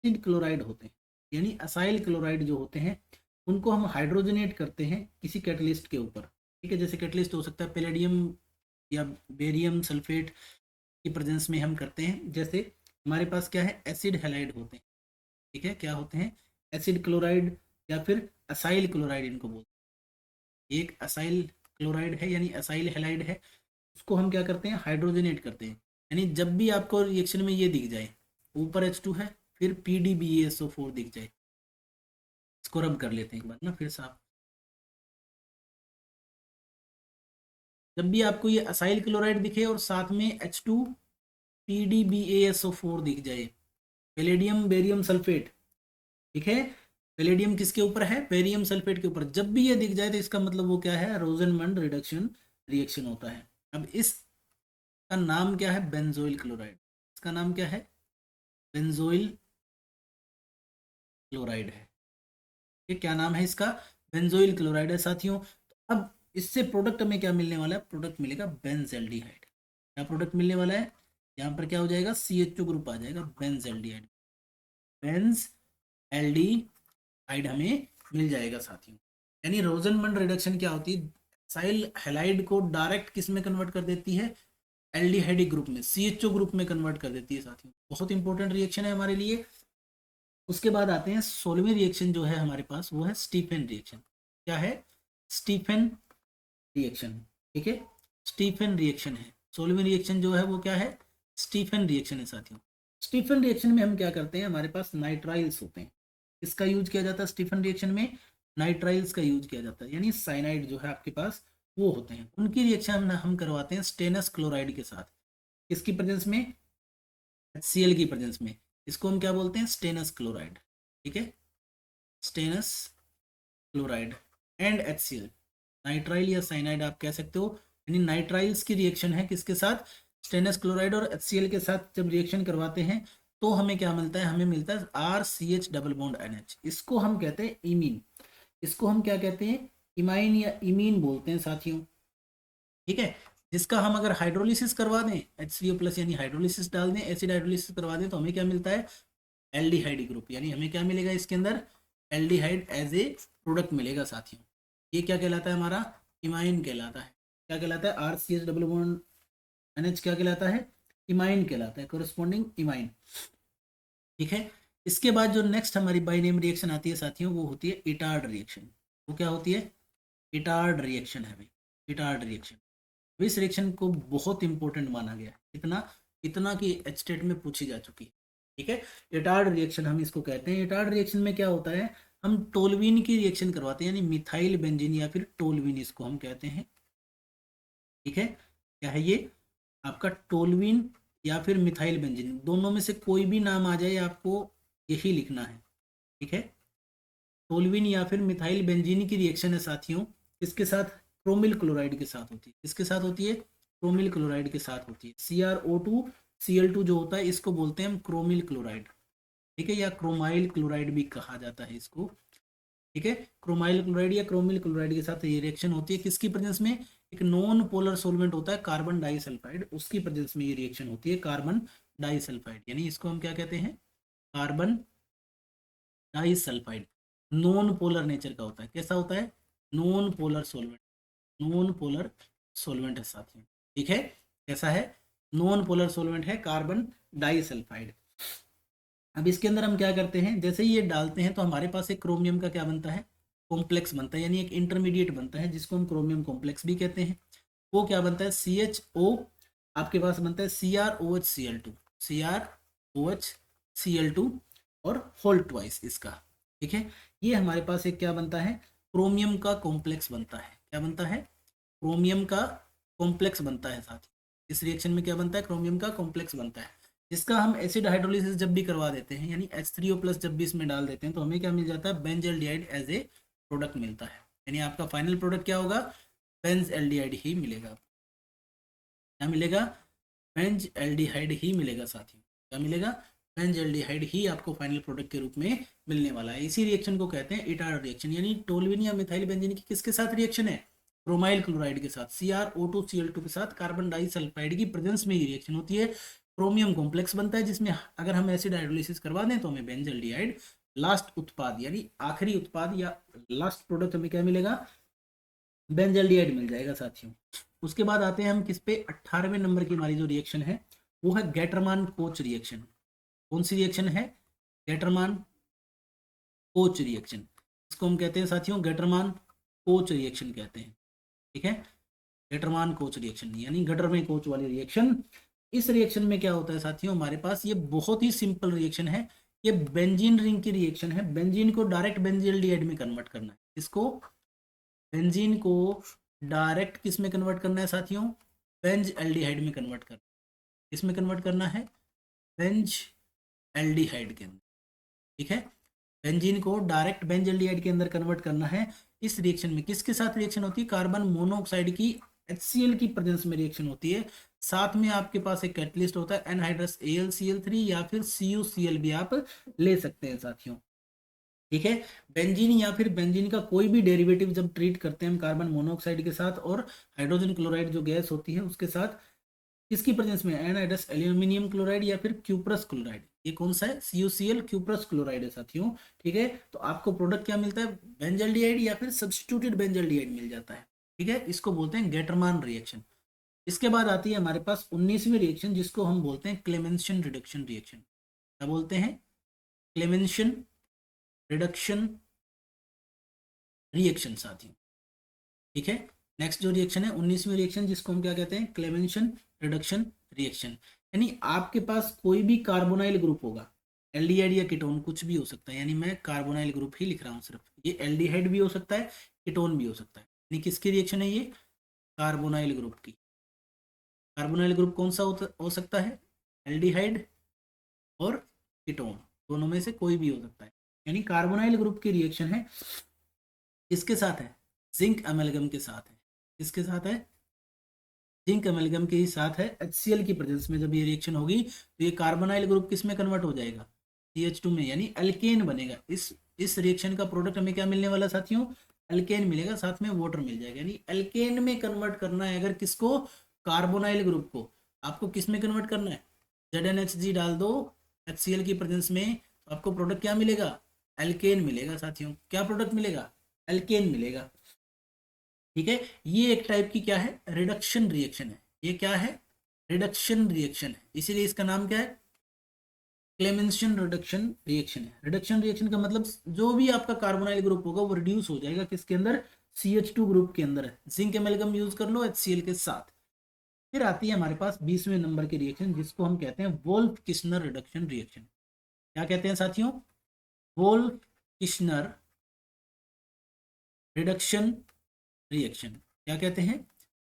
Speaker 1: एसिड क्लोराइड होते हैं, यानी असाइल क्लोराइड जो होते हैं उनको हम हाइड्रोजनेट करते हैं किसी कैटलिस्ट के ऊपर। ठीक है, जैसे कैटलिस्ट हो सकता है पैलेडियम या बेरियम सल्फेट की प्रेजेंस में हम करते हैं। जैसे हमारे पास क्या है, एसिड हैलाइड होते हैं। ठीक है, क्या होते हैं, एसिड क्लोराइड या फिर असाइल क्लोराइड इनको बोलते हैं। एक असाइल क्लोराइड है यानी असाइल हैलाइड है, उसको हम क्या करते हैं, हाइड्रोजनेट करते हैं। यानी जब भी आपको रिएक्शन में ये दिख जाए, ऊपर H2 है फिर PdBaSO4 दिख जाए, इसको रब कर लेते हैं एक बार ना फिर साफ। जब भी आपको ये असाइल क्लोराइड दिखे और साथ में H2 PdBaSO4 दिख जाए, पैलेडियम बेरियम सल्फेट, ठीक है, पैलेडियम किसके ऊपर है, बेरियम सल्फेट के ऊपर, जब भी ये दिख जाए तो इसका मतलब वो क्या है, रोजनमंड रिडक्शन रिएक्शन होता है। अब इसका नाम क्या है, बेंजोइल क्लोराइड। इसका नाम क्या है, बेंजोइल क्लोराइड है। ये क्या नाम है इसका, बेंजोइल क्लोराइड है साथियों। अब इससे प्रोडक्ट में क्या मिलने वाला है, प्रोडक्ट मिलेगा बेंजेल्डिहाइड। क्या प्रोडक्ट मिलने वाला है, यहाँ पर क्या हो जाएगा, CH2 ग्रुप आ जाएगा, बेंजेल्डिहाइड। बेंज एल्डिहाइड हमें मिल जाएगा साथियों। यानी रोजनमंड रिडक्शन क्या होती है, साइल हैलाइड को डायरेक्ट किस में कन्वर्ट कर देती है, एल्डिहाइड ग्रुप में, CHO ग्रुप में कन्वर्ट कर देती है साथियों। बहुत इंपॉर्टेंट रिएक्शन है हमारे लिए। उसके बाद आते हैं 16वीं रिएक्शन जो है हमारे पास, वो है स्टीफन रिएक्शन। क्या है, स्टीफन रिएक्शन। ठीक है, स्टीफन रिएक्शन है 16वीं रिएक्शन जो है वो क्या है, स्टीफन रिएक्शन है साथियों। स्टीफन रिएक्शन में हम क्या करते हैं, हमारे पास नाइट्राइल्स होते हैं। इसका यूज किया जाता है स्टीफन रिएक्शन में, नाइट्राइल्स का यूज किया जाता है, यानी साइनाइड जो है आपके पास वो होते हैं, उनकी रिएक्शन हम करवाते हैं स्टेनस क्लोराइड के साथ। किसकी प्रेजेंस में, HCl की प्रेजेंस में। इसको हम क्या बोलते हैं, स्टेनस क्लोराइड। ठीक है, stannous chloride and HCl, nitrile या साइनाइड आप कह सकते हो। यानी नाइट्राइल्स की रिएक्शन है किसके साथ, स्टेनस क्लोराइड और HCl के साथ जब रिएक्शन करवाते हैं तो हमें क्या मिलता है, हमें मिलता है RCH डबल बॉन्ड NH। इसको हम कहते हैं इमीन। इसको हम क्या कहते हैं, इमाइन या इमीन बोलते हैं साथियों। ठीक है, जिसका हम अगर हाइड्रोलिसिस करवा दें, HCO प्लस यानी हाइड्रोलिसिस डाल दें, एसिड हाइड्रोलिसिस करवा दें तो हमें क्या मिलता है, एल्डिहाइड ग्रुप। यानी हमें क्या मिलेगा इसके अंदर, एल्डिहाइड एज ए प्रोडक्ट मिलेगा साथियों। ये क्या कहलाता है, हमारा इमाइन कहलाता है। क्या कहलाता है, RCH डबल बॉन्ड NH क्या कहलाता है, इमाइन कहलाता है, कोरिस्पॉन्डिंग इमाइन। ठीक है, इसके बाद जो नेक्स्ट हमारी बाइनेम रिएक्शन आती है साथियों, वो होती है इटार्ड रिएक्शन। वो क्या होती है, इटार्ड रिएक्शन है भाई, इटार्ड रिएक्शन। इस रिएक्शन को बहुत इंपॉर्टेंट माना गया है, इतना इतना कि एचटेट में पूछी जा चुकी है। ठीक है, इटार्ड रिएक्शन हम इसको कहते हैं। इटार्ड रिएक्शन में क्या होता है, हम टोलवीन की रिएक्शन करवाते हैं, यानी मिथाइल बेंजीन या फिर टोलवीन इसको हम कहते हैं। ठीक है, क्या है ये आपका, टोलवीन या फिर मिथाइल बेंजीन, दोनों में से कोई भी नाम आ जाए आपको यही लिखना है। ठीक है, टोलवीन या फिर मिथाइल बेंजीन की रिएक्शन है साथियों, इसके साथ क्रोमिल क्लोराइड के साथ होती है। किसके साथ होती है, क्रोमिल क्लोराइड के साथ होती है। CrO2 Cl2 जो होता है इसको बोलते हैं हम क्रोमिल क्लोराइड। ठीक है, या क्रोमाइल क्लोराइड भी कहा जाता है इसको। ठीक है, क्रोमाइल क्लोराइड या क्रोमिल क्लोराइड के साथ ये रिएक्शन होती है। किसकी प्रेजेंस में, एक नॉन पोलर सोलवेंट होता है कार्बन डाइसल्फाइड, उसकी प्रेजेंस में ये रिएक्शन होती है, कार्बन डाइसल्फाइड। यानी इसको हम क्या कहते हैं, carbon disulphide. Non polar nature का होता है। कैसा होता है, non polar solvent, non polar solvent है साथियों। ठीक है, कैसा है, नॉन पोलर सोलवेंट है, कार्बन डाइसल्फाइड। अब इसके अंदर हम क्या करते हैं, जैसे ही ये डालते हैं तो हमारे पास एक क्रोमियम का क्या बनता है, कॉम्प्लेक्स बनता है, यानी एक इंटरमीडिएट बनता है जिसको हम क्रोमियम कॉम्प्लेक्स भी कहते हैं। वो क्या बनता है, CHO आपके पास बनता है CrOH CrOH Cl2 और होल ट्वाइस इसका। ठीक है, ये हमारे पास एक क्या बनता है, क्रोमियम का कॉम्प्लेक्स बनता है। क्या बनता है? क्रोमियम का कॉम्प्लेक्स बनता है साथ ही। इस रिएक्शन में क्या बनता है? क्रोमियम का कॉम्प्लेक्स बनता है, जिसका हम एसिड हाइड्रोलिसिस जब भी करवा देते हैं, यानी H3O+ जब भी इसमें डाल देते हैं, तो हमें क्या मिल जाता है? बेंजल्डिहाइड एज ए प्रोडक्ट मिलता है। यानी आपका फाइनल प्रोडक्ट क्या होगा? बेंजल्डिहाइड ही मिलेगा। क्या मिलेगा? बेंजल्डिहाइड ही मिलेगा साथियों। क्या मिलेगा? बेंजल्डिहाइड ही आपको फाइनल प्रोडक्ट के रूप में मिलने वाला है। इसी रिएक्शन को कहते हैं इटार रिएक्शन। यानी टोल्यूइन या मिथाइल बेंजीन की किसके साथ रिएक्शन है? क्रोमाइल क्लोराइड के साथ, CrO2Cl2 के साथ कार्बन डाइसल्फाइड की प्रेजेंस में ये रिएक्शन होती है। क्रोमियम कॉम्प्लेक्स बनता है, जिसमें अगर हम एसिड हाइड्रोलिसिस करवा दें तो हमें बेंजल्डिहाइड लास्ट उत्पाद यानी आखिरी उत्पाद या लास्ट प्रोडक्ट हमें क्या मिलेगा? बेंजल्डिहाइड मिल जाएगा साथियों। उसके बाद आते हैं हम किस पे? 18वें नंबर की हमारी जो रिएक्शन है वो है गेटरमान कोच रिएक्शन। कौन सी रिएक्शन है? गेटरमान कोच रिएक्शन। इसको हम कहते हैं साथियों गेटरमान कोच रिएक्शन कहते हैं। ठीक है, गेटरमान कोच रिएक्शन यानी गटर में कोच वाली रिएक्शन। इस रिएक्शन में क्या होता है साथियों? हमारे पास ये बहुत ही सिंपल रिएक्शन है। ये बेंजीन रिंग की रिएक्शन है। बेंजीन को डायरेक्ट बेंजल्डिहाइड में कन्वर्ट करना है। इसको बेंजीन को डायरेक्ट किस में कन्वर्ट करना है साथियों? बेंज एल्डिहाइड में कन्वर्ट करना है। किस में कन्वर्ट करना है? बेंज एल्डिहाइड के अंदर। ठीक है, बेंजीन को डायरेक्ट बेंज एल्डिहाइड के अंदर कन्वर्ट करना है। इस रिएक्शन में किसके साथ रिएक्शन होती है? कार्बन मोनोऑक्साइड की HCl की प्रेजेंस में रिएक्शन होती है। साथ में आपके पास एक कैटलिस्ट होता है एनहाइड्रस AlCl3 या फिर CuCl भी आप ले सकते हैं साथियों। ठीक है, बेंजीन या फिर बेंजीन का कोई भी डेरिवेटिव जब ट्रीट करते हैं हम कार्बन मोनोऑक्साइड के साथ और हाइड्रोजन क्लोराइड जो गैस होती है उसके साथ, किसकी प्रेजेंस में? एनहाइड्रस एल्यूमिनियम क्लोराइड या फिर क्यूप्रस क्लोराइड। ये कौन सा है? CuCl क्यूप्रस क्लोराइड है साथियों। ठीक है, तो आपको प्रोडक्ट क्या मिलता है? बेंजल्डिहाइड या फिर सब्स्टिट्यूटेड बेंजल्डिहाइड मिल जाता है। ठीक है, इसको बोलते हैं गेटरमान रिएक्शन। इसके बाद आती है हमारे पास 19वीं रिएक्शन, जिसको हम बोलते हैं क्लेमेंशन रिडक्शन रिएक्शन। क्या बोलते हैं? क्लेमेंशन रिडक्शन रिएक्शन साथियों। ठीक है, नेक्स्ट जो रिएक्शन है 19वीं रिएक्शन, जिसको हम क्या कहते हैं? Clemmensen reduction reaction. यानी आपके पास कोई भी कार्बोनाइल ग्रुप होगा, एल्डिहाइड या कीटोन कुछ भी हो सकता है। यानी मैं कार्बोनाइल ग्रुप ही लिख रहा हूँ सिर्फ। ये एल्डिहाइड भी हो सकता है, कीटोन भी हो सकता है। यानी किसकी रिएक्शन है ये? कार्बोनाइल ग्रुप की। कार्बोनाइल ग्रुप कौन सा हो सकता है? एल्डिहाइड और कीटोन, दोनों में से कोई भी हो सकता है। यानी कार्बोनाइल ग्रुप की रिएक्शन है, किसके साथ है? जिंक अमेलगम के साथ है। किसके साथ है? जिंक अमेलगम के ही साथ है। HCl की प्रेजेंस में जब ये रिएक्शन होगी तो ये कार्बोनाइल ग्रुप किस में कन्वर्ट हो जाएगा? CH2 में, यानी अल्केन बनेगा। इस रिएक्शन का प्रोडक्ट हमें क्या मिलने वाला साथियों? अल्केन मिलेगा, साथ में वाटर मिल जाएगा। यानी अल्केन में कन्वर्ट करना है अगर किसको? कार्बोनाइल ग्रुप को। आपको किस में कन्वर्ट करना है? ZnHG डाल दो HCl की प्रेजेंस में, तो आपको प्रोडक्ट क्या मिलेगा? अल्केन मिलेगा साथियों। क्या प्रोडक्ट मिलेगा? अल्केन मिलेगा। ठीक है, ये एक टाइप की क्या है? रिडक्शन रिएक्शन है। ये क्या है? रिडक्शन रिएक्शन है, इसीलिए इसका नाम क्या है? क्लेमेंशन रिडक्शन रिएक्शन है। रिडक्शन रिएक्शन का मतलब जो भी आपका कार्बोनाइल ग्रुप होगा वो रिड्यूस हो जाएगा किसके अंदर? CH2 ग्रुप के अंदर। जिंक एमेलगम यूज कर लो HCl के साथ। फिर आती है हमारे पास 20वें नंबर की रिएक्शन, जिसको हम कहते हैं वोल्फ किस्नर रिडक्शन रिएक्शन। क्या कहते हैं साथियों? Wolff Kishner reduction reaction. क्या कहते हैं?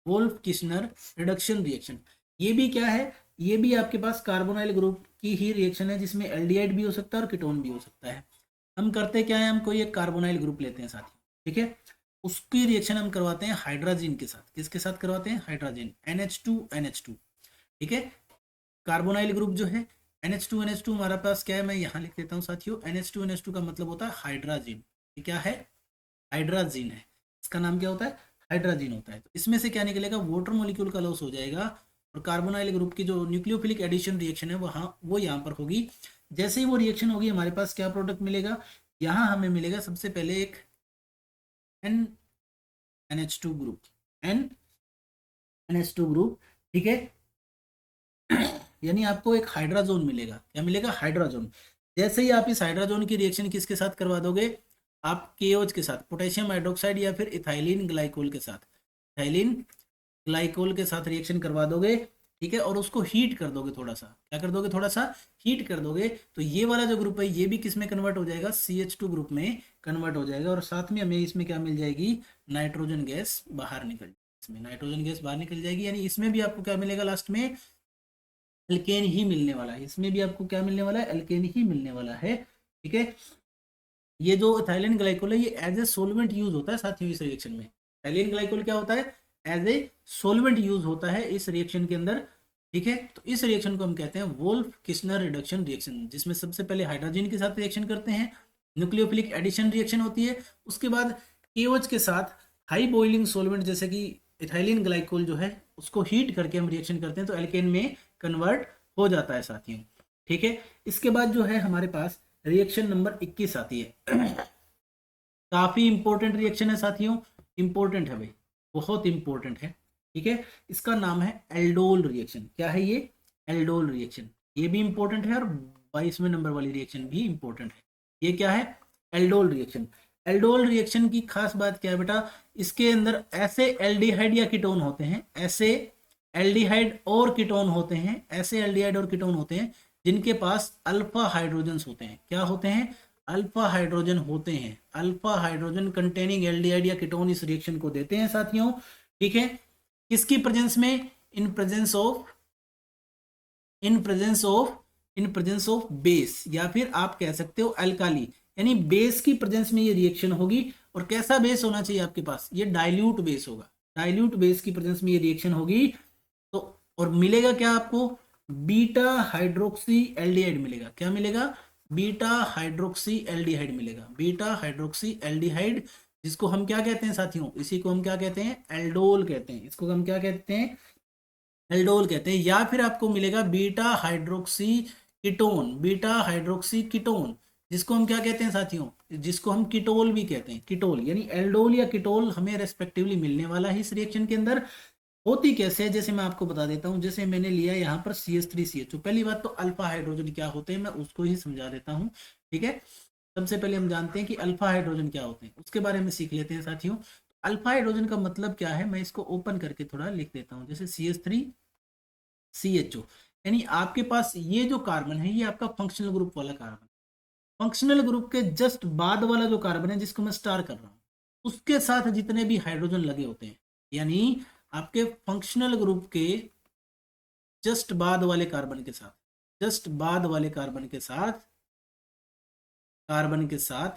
Speaker 1: Wolff Kishner reduction reaction. ये भी क्या है? ये भी आपके पास कार्बोनाइल ग्रुप की ही रिएक्शन है, जिसमें एल्डिहाइड भी हो सकता है और कीटोन भी हो सकता है। हम करते क्या है? हम कोई एक कार्बोनाइल ग्रुप लेते हैं साथियों। ठीक है, उसकी रिएक्शन हम करवाते हैं हाइड्रोजन के साथ। किसके साथ करवाते हैं? Hydrogen, NH2NH2। ठीक है, कार्बोनाइल ग्रुप जो है NH2NH2 हमारे पास क्या है? मैं यहाँ लिख देता हूँ साथियों। NH2NH2 का मतलब होता है हाइड्रोजन। ये क्या है? हाइड्रोजन है। इसका नाम क्या होता है? हाइड्रोजन होता है। तो इसमें से क्या निकलेगा? वाटर मॉलिक्यूल का लॉस हो जाएगा और कार्बोनाइल ग्रुप की जो न्यूक्लियोफिलिक एडिशन रिएक्शन है वो यहाँ पर होगी। जैसे ही वो रिएक्शन होगी हमारे पास क्या प्रोडक्ट मिलेगा? यहाँ हमें मिलेगा सबसे पहले एक NH2 ग्रुप, NH2 ग्रुप। ठीक है, यानी आपको एक हाइड्रोजन मिलेगा। क्या मिलेगा? हाइड्रोजन। जैसे ही आप इस हाइड्रोजन की रिएक्शन किसके साथ करवा दोगे? आप KOH के साथ, पोटेशियम हाइड्रोक्साइड या फिर इथाइलिन ग्लाइकोल के साथ, इथाइलिन ग्लाइकोल के साथ रिएक्शन करवा दोगे, ठीक है, और उसको हीट कर दोगे थोड़ा सा, क्या कर दोगे, थोड़ा सा हीट कर दोगे, तो ये वाला जो ग्रुप है ये भी किस में कन्वर्ट हो जाएगा, CH2 ग्रुप में कन्वर्ट हो जाएगा, और साथ में हमें इसमें क्या मिल जाएगी, नाइट्रोजन गैस बाहर निकल, इसमें नाइट्रोजन गैस बाहर निकल जाएगी, यानी इसमें भी आपको क्या मिलेगा, लास्ट में एल्केन ही मिलने वाला है, इसमें भी आपको क्या मिलने वाला है, एल्केन ही मिलने वाला है। ठीक है, ये जो इथाइलिन ग्लाइकोल है ये एज ए सोलवेंट यूज होता है साथियों इस रिएक्शन में। इथाइलिन ग्लाइकोल क्या होता है, एज ए सोलवेंट यूज होता है इस रिएक्शन के अंदर। ठीक है, तो इस रिएक्शन को हम कहते हैं वोल्फ किस्नर रिडक्शन रिएक्शन, जिसमें सबसे पहले हाइड्रोजन के साथ रिएक्शन करते हैं, न्यूक्लियोफिलिक एडिशन रिएक्शन होती है, उसके बाद KOH के साथ हाई बॉइलिंग सोलवेंट जैसे कि इथाइलिन ग्लाइकोल जो है उसको हीट करके हम रिएक्शन करते हैं तो एल्केन में कन्वर्ट हो जाता है साथियों। ठीक है, इसके बाद जो है हमारे पास रिएक्शन नंबर 21 आती है। काफी इंपॉर्टेंट रिएक्शन है साथियों, इंपॉर्टेंट है भाई, बहुत इंपॉर्टेंट है। ठीक है, इसका नाम है एल्डोल रिएक्शन। क्या है ये, एल्डोल रिएक्शन, ये भी इंपॉर्टेंट है और 22वें नंबर वाली रिएक्शन भी इंपॉर्टेंट है। ये क्या है, एल्डोल रिएक्शन। एल्डोल रिएक्शन की खास बात क्या है बेटा, इसके अंदर ऐसे एल्डिहाइड या कीटोन होते हैं, ऐसे एल्डिहाइड और कीटोन होते हैं, ऐसे एल्डिहाइड और कीटोन होते हैं जिनके पास अल्फा हाइड्रोजन्स होते हैं। क्या होते हैं, अल्फा हाइड्रोजन होते हैं, अल्फा हाइड्रोजन कंटेनिंग एल्डिहाइड या कीटोन इस रिएक्शन को देते हैं साथियों। ठीक है, किसकी प्रेजेंस में, इन प्रेजेंस ऑफ बेस, या फिर आप कह सकते हो अल्काली, यानी बेस की प्रेजेंस में ये रिएक्शन होगी। और कैसा बेस होना चाहिए आपके पास, ये डाइल्यूट बेस होगा, डाइल्यूट बेस की प्रेजेंस में ये रिएक्शन होगी। तो और मिलेगा क्या आपको, बीटा हाइड्रोक्सी एल्डिहाइड मिलेगा। क्या मिलेगा, बीटा हाइड्रोक्सी एल्डिहाइड मिलेगा, बीटा हाइड्रोक्सी एल्डिहाइड, जिसको हम क्या कहते हैं साथियों, इसी को हम क्या कहते हैं, एल्डोल कहते हैं, इसको हम क्या कहते हैं, एल्डोल कहते हैं। या फिर आपको मिलेगा beta hydroxy ketone, beta hydroxy ketone, जिसको हम क्या कहते हैं साथियों, जिसको हम कीटोल भी कहते हैं, कीटोल, यानी एल्डोल या कीटोल हमें रेस्पेक्टिवली मिलने वाला है इस रिएक्शन के अंदर। होती कैसे है, जैसे मैं आपको बता देता हूं, जैसे मैंने लिया यहाँ पर CH3CH2। पहली बात तो अल्फा हाइड्रोजन क्या होते हैं मैं उसको ही समझा देता हूँ। ठीक है, सबसे पहले हम जानते हैं कि अल्फा हाइड्रोजन क्या होते हैं, उसके बारे में सीख लेते हैं साथियों। अल्फा हाइड्रोजन का मतलब क्या है, मैं इसको ओपन करके थोड़ा लिख देता हूँ। जैसे CH3CHO, यानी आपके पास ये जो कार्बन है ये आपका फंक्शनल ग्रुप वाला कार्बन, फंक्शनल ग्रुप के जस्ट बाद वाला जो कार्बन है जिसको मैं स्टार कर रहा हूँ, उसके साथ जितने भी हाइड्रोजन लगे होते हैं, यानी आपके फंक्शनल ग्रुप के जस्ट बाद वाले कार्बन के साथ, जस्ट बाद वाले कार्बन के साथ, कार्बन के साथ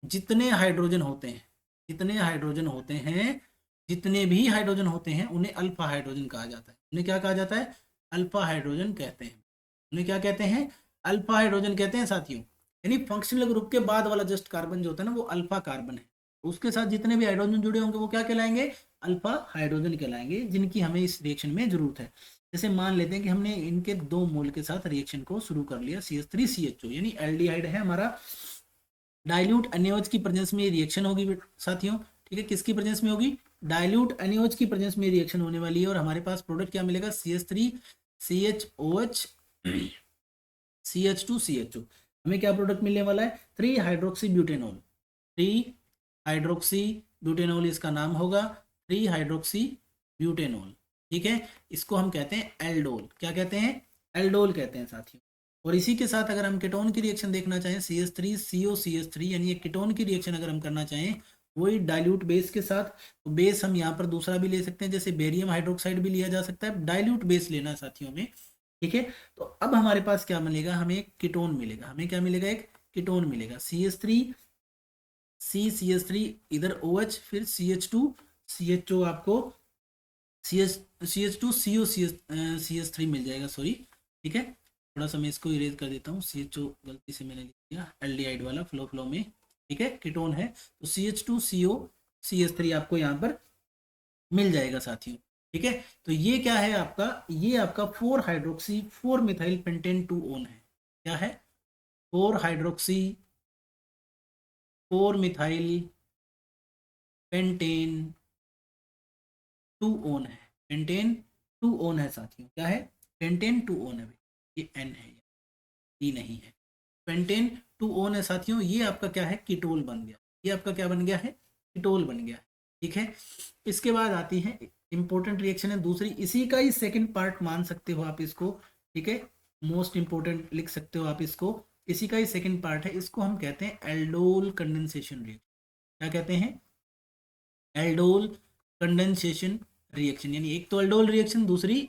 Speaker 1: जितने हाइड्रोजन होते हैं, जितने हाइड्रोजन होते हैं, जितने भी हाइड्रोजन होते हैं उन्हें अल्फा हाइड्रोजन कहा जाता है। उन्हें क्या कहा जाता है, अल्फा हाइड्रोजन कहते हैं। उन्हें क्या कहते हैं, अल्फा हाइड्रोजन कहते हैं साथियों। यानी फंक्शनल ग्रुप के बाद वाला जस्ट कार्बन जो होता है ना वो अल्फा कार्बन है, उसके साथ जितने भी हाइड्रोजन जुड़े होंगे वो क्या कहलाएंगे, अल्फा हाइड्रोजन कहलाएंगे, जिनकी हमें इस रिएक्शन में जरूरत है। जैसे मान लेते हैं कि हमने इनके 2 मोल के साथ रिएक्शन को शुरू कर लिया, CH3CHO यानी एल्डिहाइड है हमारा, डाइल्यूट एनएच की प्रेजेंस में रिएक्शन होगी साथियों। ठीक है, किसकी प्रेजेंस में होगी, डाइल्यूट एनएच की प्रेजेंस में रिएक्शन होने वाली है, और हमारे पास प्रोडक्ट क्या मिलेगा, CH3CHOH CH2CHO। हमें क्या प्रोडक्ट मिलने वाला है, 3 हाइड्रोक्सी ब्यूटेनॉल, 3 हाइड्रोक्सी ब्यूटेनॉल इसका नाम होगा, 3 हाइड्रोक्सी ब्यूटेनॉल। ठीक है, इसको हम कहते हैं एल्डोल। क्या कहते हैं, एल्डोल कहते हैं साथियों। और इसी के साथ अगर हम कीटोन की रिएक्शन देखना चाहें, CH3COCH3 यानी एक कीटोन की रिएक्शन अगर हम करना चाहें वही डाइल्यूट बेस के साथ, तो बेस हम यहाँ पर दूसरा भी ले सकते हैं, जैसे बेरियम हाइड्रोक्साइड भी लिया जा सकता है, डाइल्यूट बेस लेना है साथियों में। ठीक है, तो अब हमारे पास क्या मिलेगा, हमें एक कीटोन मिलेगा, हमें क्या मिलेगा, एक कीटोन मिलेगा, CH3 इधर OH, फिर CH2CHO आपको CH2CO CH3 मिल जाएगा, सॉरी। ठीक है, थोड़ा सा मैं इसको इरेज कर देता हूँ, CHO गलती से मैंने लिख दिया एल्डिहाइड वाला फ्लो में। ठीक है, कीटोन है तो CH2CO CH3 आपको यहाँ पर मिल जाएगा साथियों। ठीक है, तो ये क्या है आपका, ये आपका 4 हाइड्रोक्सी 4 मिथाइल पेंटेन 2 ओन है। क्या है, 4 हाइड्रोक्सी 4 मिथाइल पेंटेन 2 ओन है, पेंटेन 2 ओन है साथियों। क्या है, पेंटेन 2 ओन है, ये N है, ये नहीं है, पेंटेन 2 ओन है साथियों। ये आपका क्या है, कीटोल बन गया, ये आपका क्या बन गया है, कीटोल बन गया। ठीक है, इसके बाद आती है इंपॉर्टेंट रिएक्शन है। दूसरी इसी का ही सेकंड पार्ट मान सकते हो आप इसको, ठीक है, मोस्ट इंपॉर्टेंट लिख सकते हो आप इसको, इसी का ही सेकंड पार्ट है। इसको हम कहते हैं एल्डोल कंडेंसेशन रिएक्शन। क्या कहते हैं? Aldol condensation reaction. यानी एक तो एल्डोल रिएक्शन, दूसरी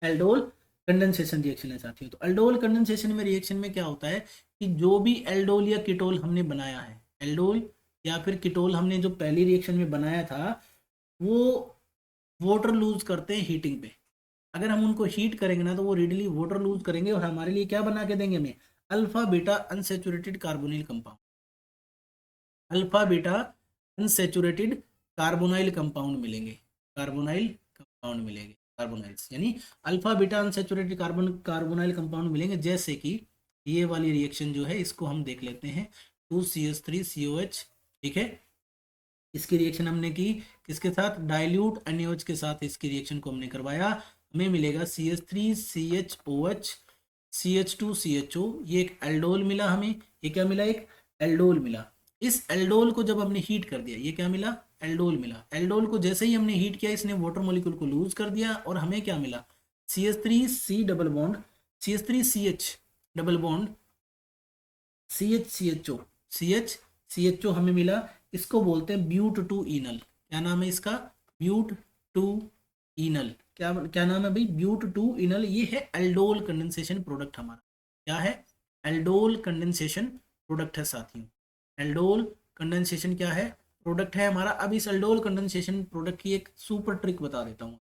Speaker 1: एल्डोल कंडेंसेशन रिएक्शन है साथियों। तो एल्डोल कंडेंसेशन में रिएक्शन में क्या होता है कि जो भी एल्डोल या कीटोल हमने बनाया है, एल्डोल या फिर कीटोल हमने जो पहली रिएक्शन में बनाया था, वो वाटर लूज करते हैं हीटिंग पे। अगर हम उनको हीट करेंगे ना तो वो रेडिली वाटर लूज करेंगे और हमारे लिए क्या बना के देंगे हमें? Alpha beta unsaturated carbonyl compound. Alpha beta unsaturated carbonyl compound मिलेंगे, कार्बोनाइल कंपाउंड मिलेंगे, कार्बोनाइल्स यानी alpha beta unsaturated carbonyl compound मिलेंगे। जैसे कि ये वाली रिएक्शन जो है इसको हम देख लेते हैं, 2CH3COH, ठीक है। इसकी रिएक्शन हमने की किसके साथ? डाइल्यूट NaOH के साथ इसकी रिएक्शन को हमने करवाया। हमें मिलेगा CH3CHOH CH2CHO, ये एक एल्डोल मिला हमें। ये क्या मिला? एक एल्डोल मिला। इस एल्डोल को जब हमने हीट कर दिया, ये क्या मिला? एल्डोल मिला। एल्डोल को जैसे ही हमने हीट किया, इसने वाटर मॉलिक्यूल को लूज कर दिया और हमें क्या मिला? CH3C double bond, CH3CH double bond CHCHO, CHCHO हमें मिला। इसको बोलते हैं ब्यूट टू इनल। क्या नाम है इसका? But two enal. क्या क्या नाम है भाई? But two enal. ये है एल्डोल कंडेंसेशन प्रोडक्ट हमारा। क्या है? एल्डोल कंडेंसेशन प्रोडक्ट है साथियों। एल्डोल कंडेंसेशन क्या है? प्रोडक्ट है हमारा। अब इस एल्डोल कंडेंसेशन प्रोडक्ट की एक सुपर ट्रिक बता देता हूँ,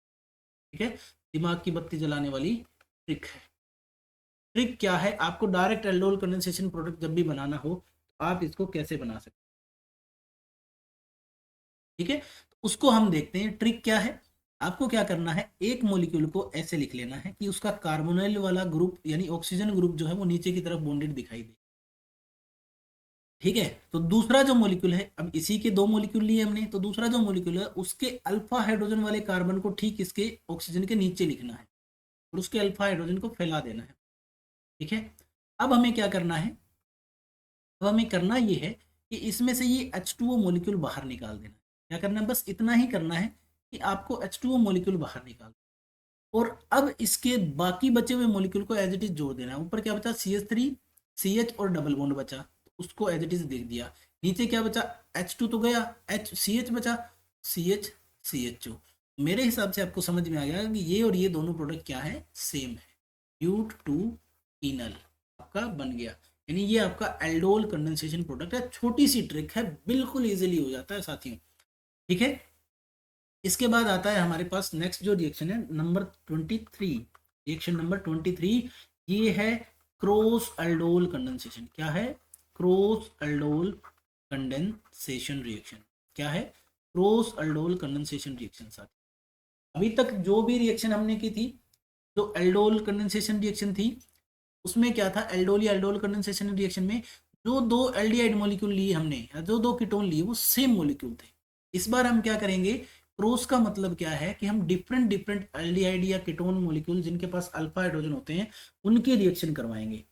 Speaker 1: ठीक है, दिमाग की बत्ती जलाने वाली ट्रिक है। ट्रिक क्या है? आपको डायरेक्ट एल्डोल कंडेंसेशन प्रोडक्ट जब भी बनाना हो तो आप इसको कैसे बना सकते हैं, ठीक है। तो उसको हम देखते हैं। ट्रिक क्या है? आपको क्या करना है, एक मॉलिक्यूल को ऐसे लिख लेना है कि उसका कार्बोनाइल वाला ग्रुप यानी ऑक्सीजन ग्रुप जो है वो नीचे की तरफ बॉन्डेड दिखाई दे, ठीक है। तो दूसरा जो मॉलिक्यूल है, अब इसी के दो मॉलिक्यूल लिए हमने, तो दूसरा जो मॉलिक्यूल है उसके अल्फा हाइड्रोजन वाले कार्बन को ठीक इसके ऑक्सीजन के नीचे लिखना है और उसके अल्फा हाइड्रोजन को फैला देना है, ठीक है। अब हमें क्या करना है? अब हमें करना ये है कि इसमें से ये H2O मॉलिक्यूल बाहर निकाल देना है। क्या करना है? बस इतना ही करना है कि आपको H2O मॉलिक्यूल बाहर निकाल, और अब इसके बाकी बचे हुए मॉलिक्यूल को एज इट इज जोड़ देना है। ऊपर क्या बचा? CH3 CH और डबल बॉन्ड बचा, तो उसको एज इट इज देख दिया। नीचे क्या बचा? H2 तो गया, CH बचा, CHCHO। मेरे हिसाब से आपको समझ में आ गया कि ये और ये दोनों प्रोडक्ट क्या है? सेम है। ब्यूट टू इनल आपका बन गया। यानी ये आपका एल्डोल कंडेंसेशन प्रोडक्ट है। छोटी सी ट्रिक है, बिल्कुल इजीली हो जाता है साथियों, ठीक है। इसके बाद आता है हमारे पास नेक्स्ट जो रिएक्शन है नंबर 23, रिएक्शन नंबर 23। ये है क्रॉस एल्डोल कंडेंसेशन। क्या है? Cross aldol condensation reaction. क्या है? Cross aldol condensation reaction. साथ अभी तक जो भी रिएक्शन हमने की थी, जो एल्डोल कंडेंसेशन रिएक्शन थी, उसमें क्या था? एल्डोल या एल्डोल कंडेंसेशन रिएक्शन में जो दो एल्डिहाइड मॉलिक्यूल लिए हमने या जो दो कीटोन लिए वो सेम मॉलिक्यूल थे। इस बार हम क्या करेंगे? क्रॉस का मतलब क्या है कि हम डिफरेंट डिफरेंट एल्डिहाइड या कीटोन मॉलिक्यूल जिनके पास अल्फा हाइड्रोजन होते हैं उनकी रिएक्शन करवाएंगे।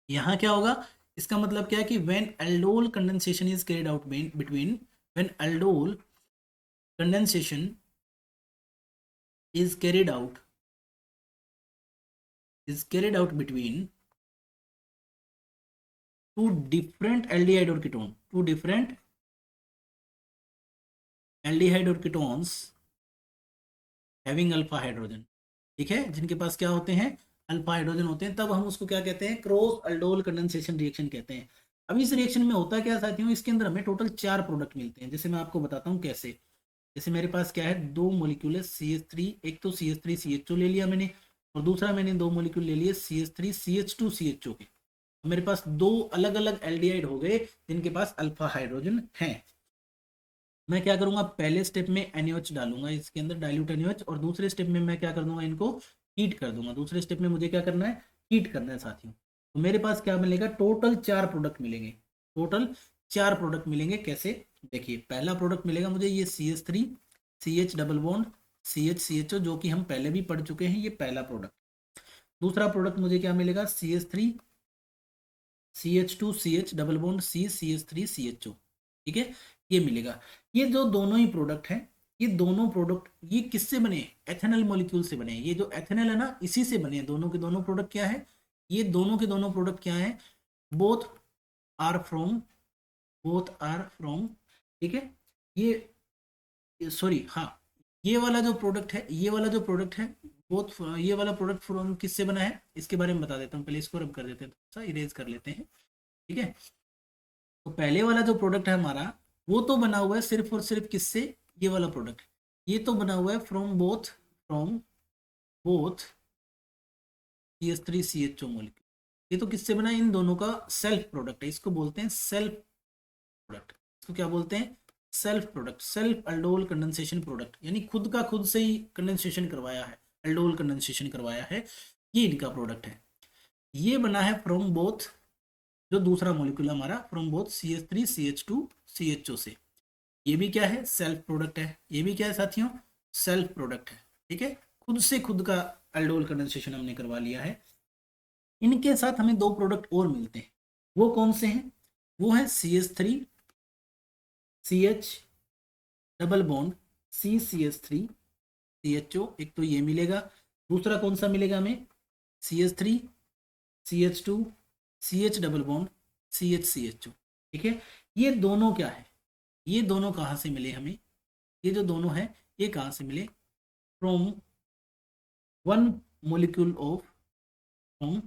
Speaker 1: यहाँ क्या होगा? इसका मतलब क्या है कि when aldol condensation is carried out between, when aldol condensation is carried out between two different aldehyde or ketone, two different aldehyde और ketones having अल्फा हाइड्रोजन, ठीक है, जिनके पास क्या होते हैं? अल्फा हाइड्रोजन होते हैं, तब हम उसको क्या कहते हैं? क्रॉस एल्डोल कंडेंसेशन रिएक्शन कहते हैं। अब इस रिएक्शन में होता क्या साथियों? इसके अंदर हमें टोटल 4 प्रोडक्ट मिलते हैं। जैसे मैं आपको बताता हूँ कैसे। जैसे मेरे पास क्या है, दो मोलिक्यूल है CH3, एक तो CH3CHO ले लिया मैंने और दूसरा मैंने दो मोलिक्यूल ले लिए CH3CH2CHO के। मेरे पास दो अलग अलग एल्डिहाइड हो गए जिनके पास अल्फा हाइड्रोजन है। मैं क्या करूंगा? पहले स्टेप में NaOH डालूंगा इसके अंदर, डाइल्यूट NaOH, और दूसरे स्टेप में मैं क्या कर दूंगा? इनको हीट कर दूंगा। दूसरे स्टेप में मुझे क्या करना है? हीट करना है साथियों। तो मेरे पास क्या मिलेगा? टोटल 4 प्रोडक्ट मिलेंगे। टोटल 4 प्रोडक्ट मिलेंगे। कैसे? देखिए, पहला प्रोडक्ट मिलेगा मुझे ये CH3 CH double bond CHCHO, जो कि हम पहले भी पढ़ चुके हैं, ये पहला प्रोडक्ट। दूसरा प्रोडक्ट मुझे क्या मिलेगा? CH3 CH2 CH double bond CH3CHO, ठीक है, ये मिलेगा। ये जो दोनों ही प्रोडक्ट हैं ये दोनों प्रोडक्ट ये किससे बने हैं? एथेनॉल मॉलिक्यूल से बने हैं। ये जो एथेनॉल है ना, इसी से बने हैं। दोनों के दोनों प्रोडक्ट क्या है? ये दोनों के दोनों प्रोडक्ट क्या है? Both are from, both are from, ठीक है। ये सॉरी, हाँ, ये वाला जो प्रोडक्ट है, ये वाला जो प्रोडक्ट है, बोथ, ये वाला प्रोडक्ट फ्रॉम किससे बना है इसके बारे में बता देता हूँ। पहले इसको रब कर देते हैं, थोड़ा सा इरेज कर लेते हैं, ठीक है। तो पहले वाला जो प्रोडक्ट है हमारा, वो तो बना हुआ है सिर्फ और सिर्फ किससे? ये वाला प्रोडक्ट, ये तो बना हुआ है फ्रॉम बोथ CH3CHO मोलिक्यूल। ये तो किससे बना है? इन दोनों का सेल्फ प्रोडक्ट है, इसको बोलते हैं सेल्फ प्रोडक्ट। इसको क्या बोलते हैं? Self product, self aldol condensation product, यानी खुद का खुद से ही कंडेंसेशन करवाया है, अल्डोल कंडेंसेशन करवाया है, ये इनका प्रोडक्ट है। ये बना है फ्रॉम बोथ, जो दूसरा मॉलिक्यूल हमारा, फ्रॉम बोथ CH3CH2CHO से। ये भी क्या है? सेल्फ प्रोडक्ट है। ये भी क्या है साथियों? सेल्फ प्रोडक्ट है, ठीक है। खुद से खुद का अल्डोल कंडेंसेशन हमने करवा लिया है। इनके साथ हमें दो प्रोडक्ट और मिलते हैं, वो कौन से हैं? वो है CH3CH डबल बॉन्ड CCH3CHO, एक तो ये मिलेगा। दूसरा कौन सा मिलेगा हमें? CH3CH2CH डबल बॉन्ड CHCHO, ठीक है। ये दोनों क्या है? ये दोनों कहाँ से मिले हमें? ये जो दोनों है, ये कहाँ से मिले? From one molecule of, from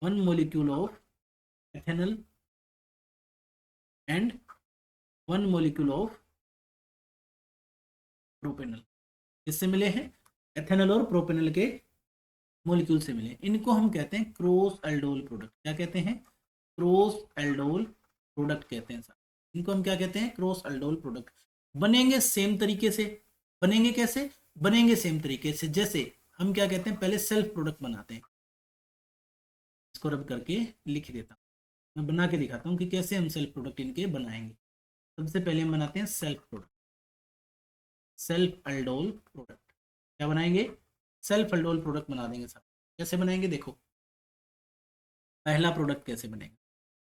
Speaker 1: one molecule of ethanol and one molecule of propanol. किससे मिले हैं? एथेनॉल और प्रोपेनॉल के मोलिक्यूल से मिले। इनको हम कहते हैं क्रॉस एल्डोल प्रोडक्ट। क्या कहते हैं? क्रॉस एल्डोल प्रोडक्ट कहते हैं सर। इनको हम क्या कहते हैं? Cross aldol product. बनेंगे सेम तरीके से। बनेंगे कैसे? बनेंगे सेम तरीके से। जैसे हम क्या कहते हैं, पहले सेल्फ प्रोडक्ट बनाते हैं। इसको रब करके लिख देता हूँ, मैं बना के दिखाता हूँ कि कैसे हम सेल्फ प्रोडक्ट इनके बनाएंगे। सबसे पहले हम बनाते हैं self product, self aldol product. क्या बनाएंगे? सेल्फ अल्डोल प्रोडक्ट बना देंगे सर। कैसे बनाएंगे देखो, पहला प्रोडक्ट कैसे बनेगा।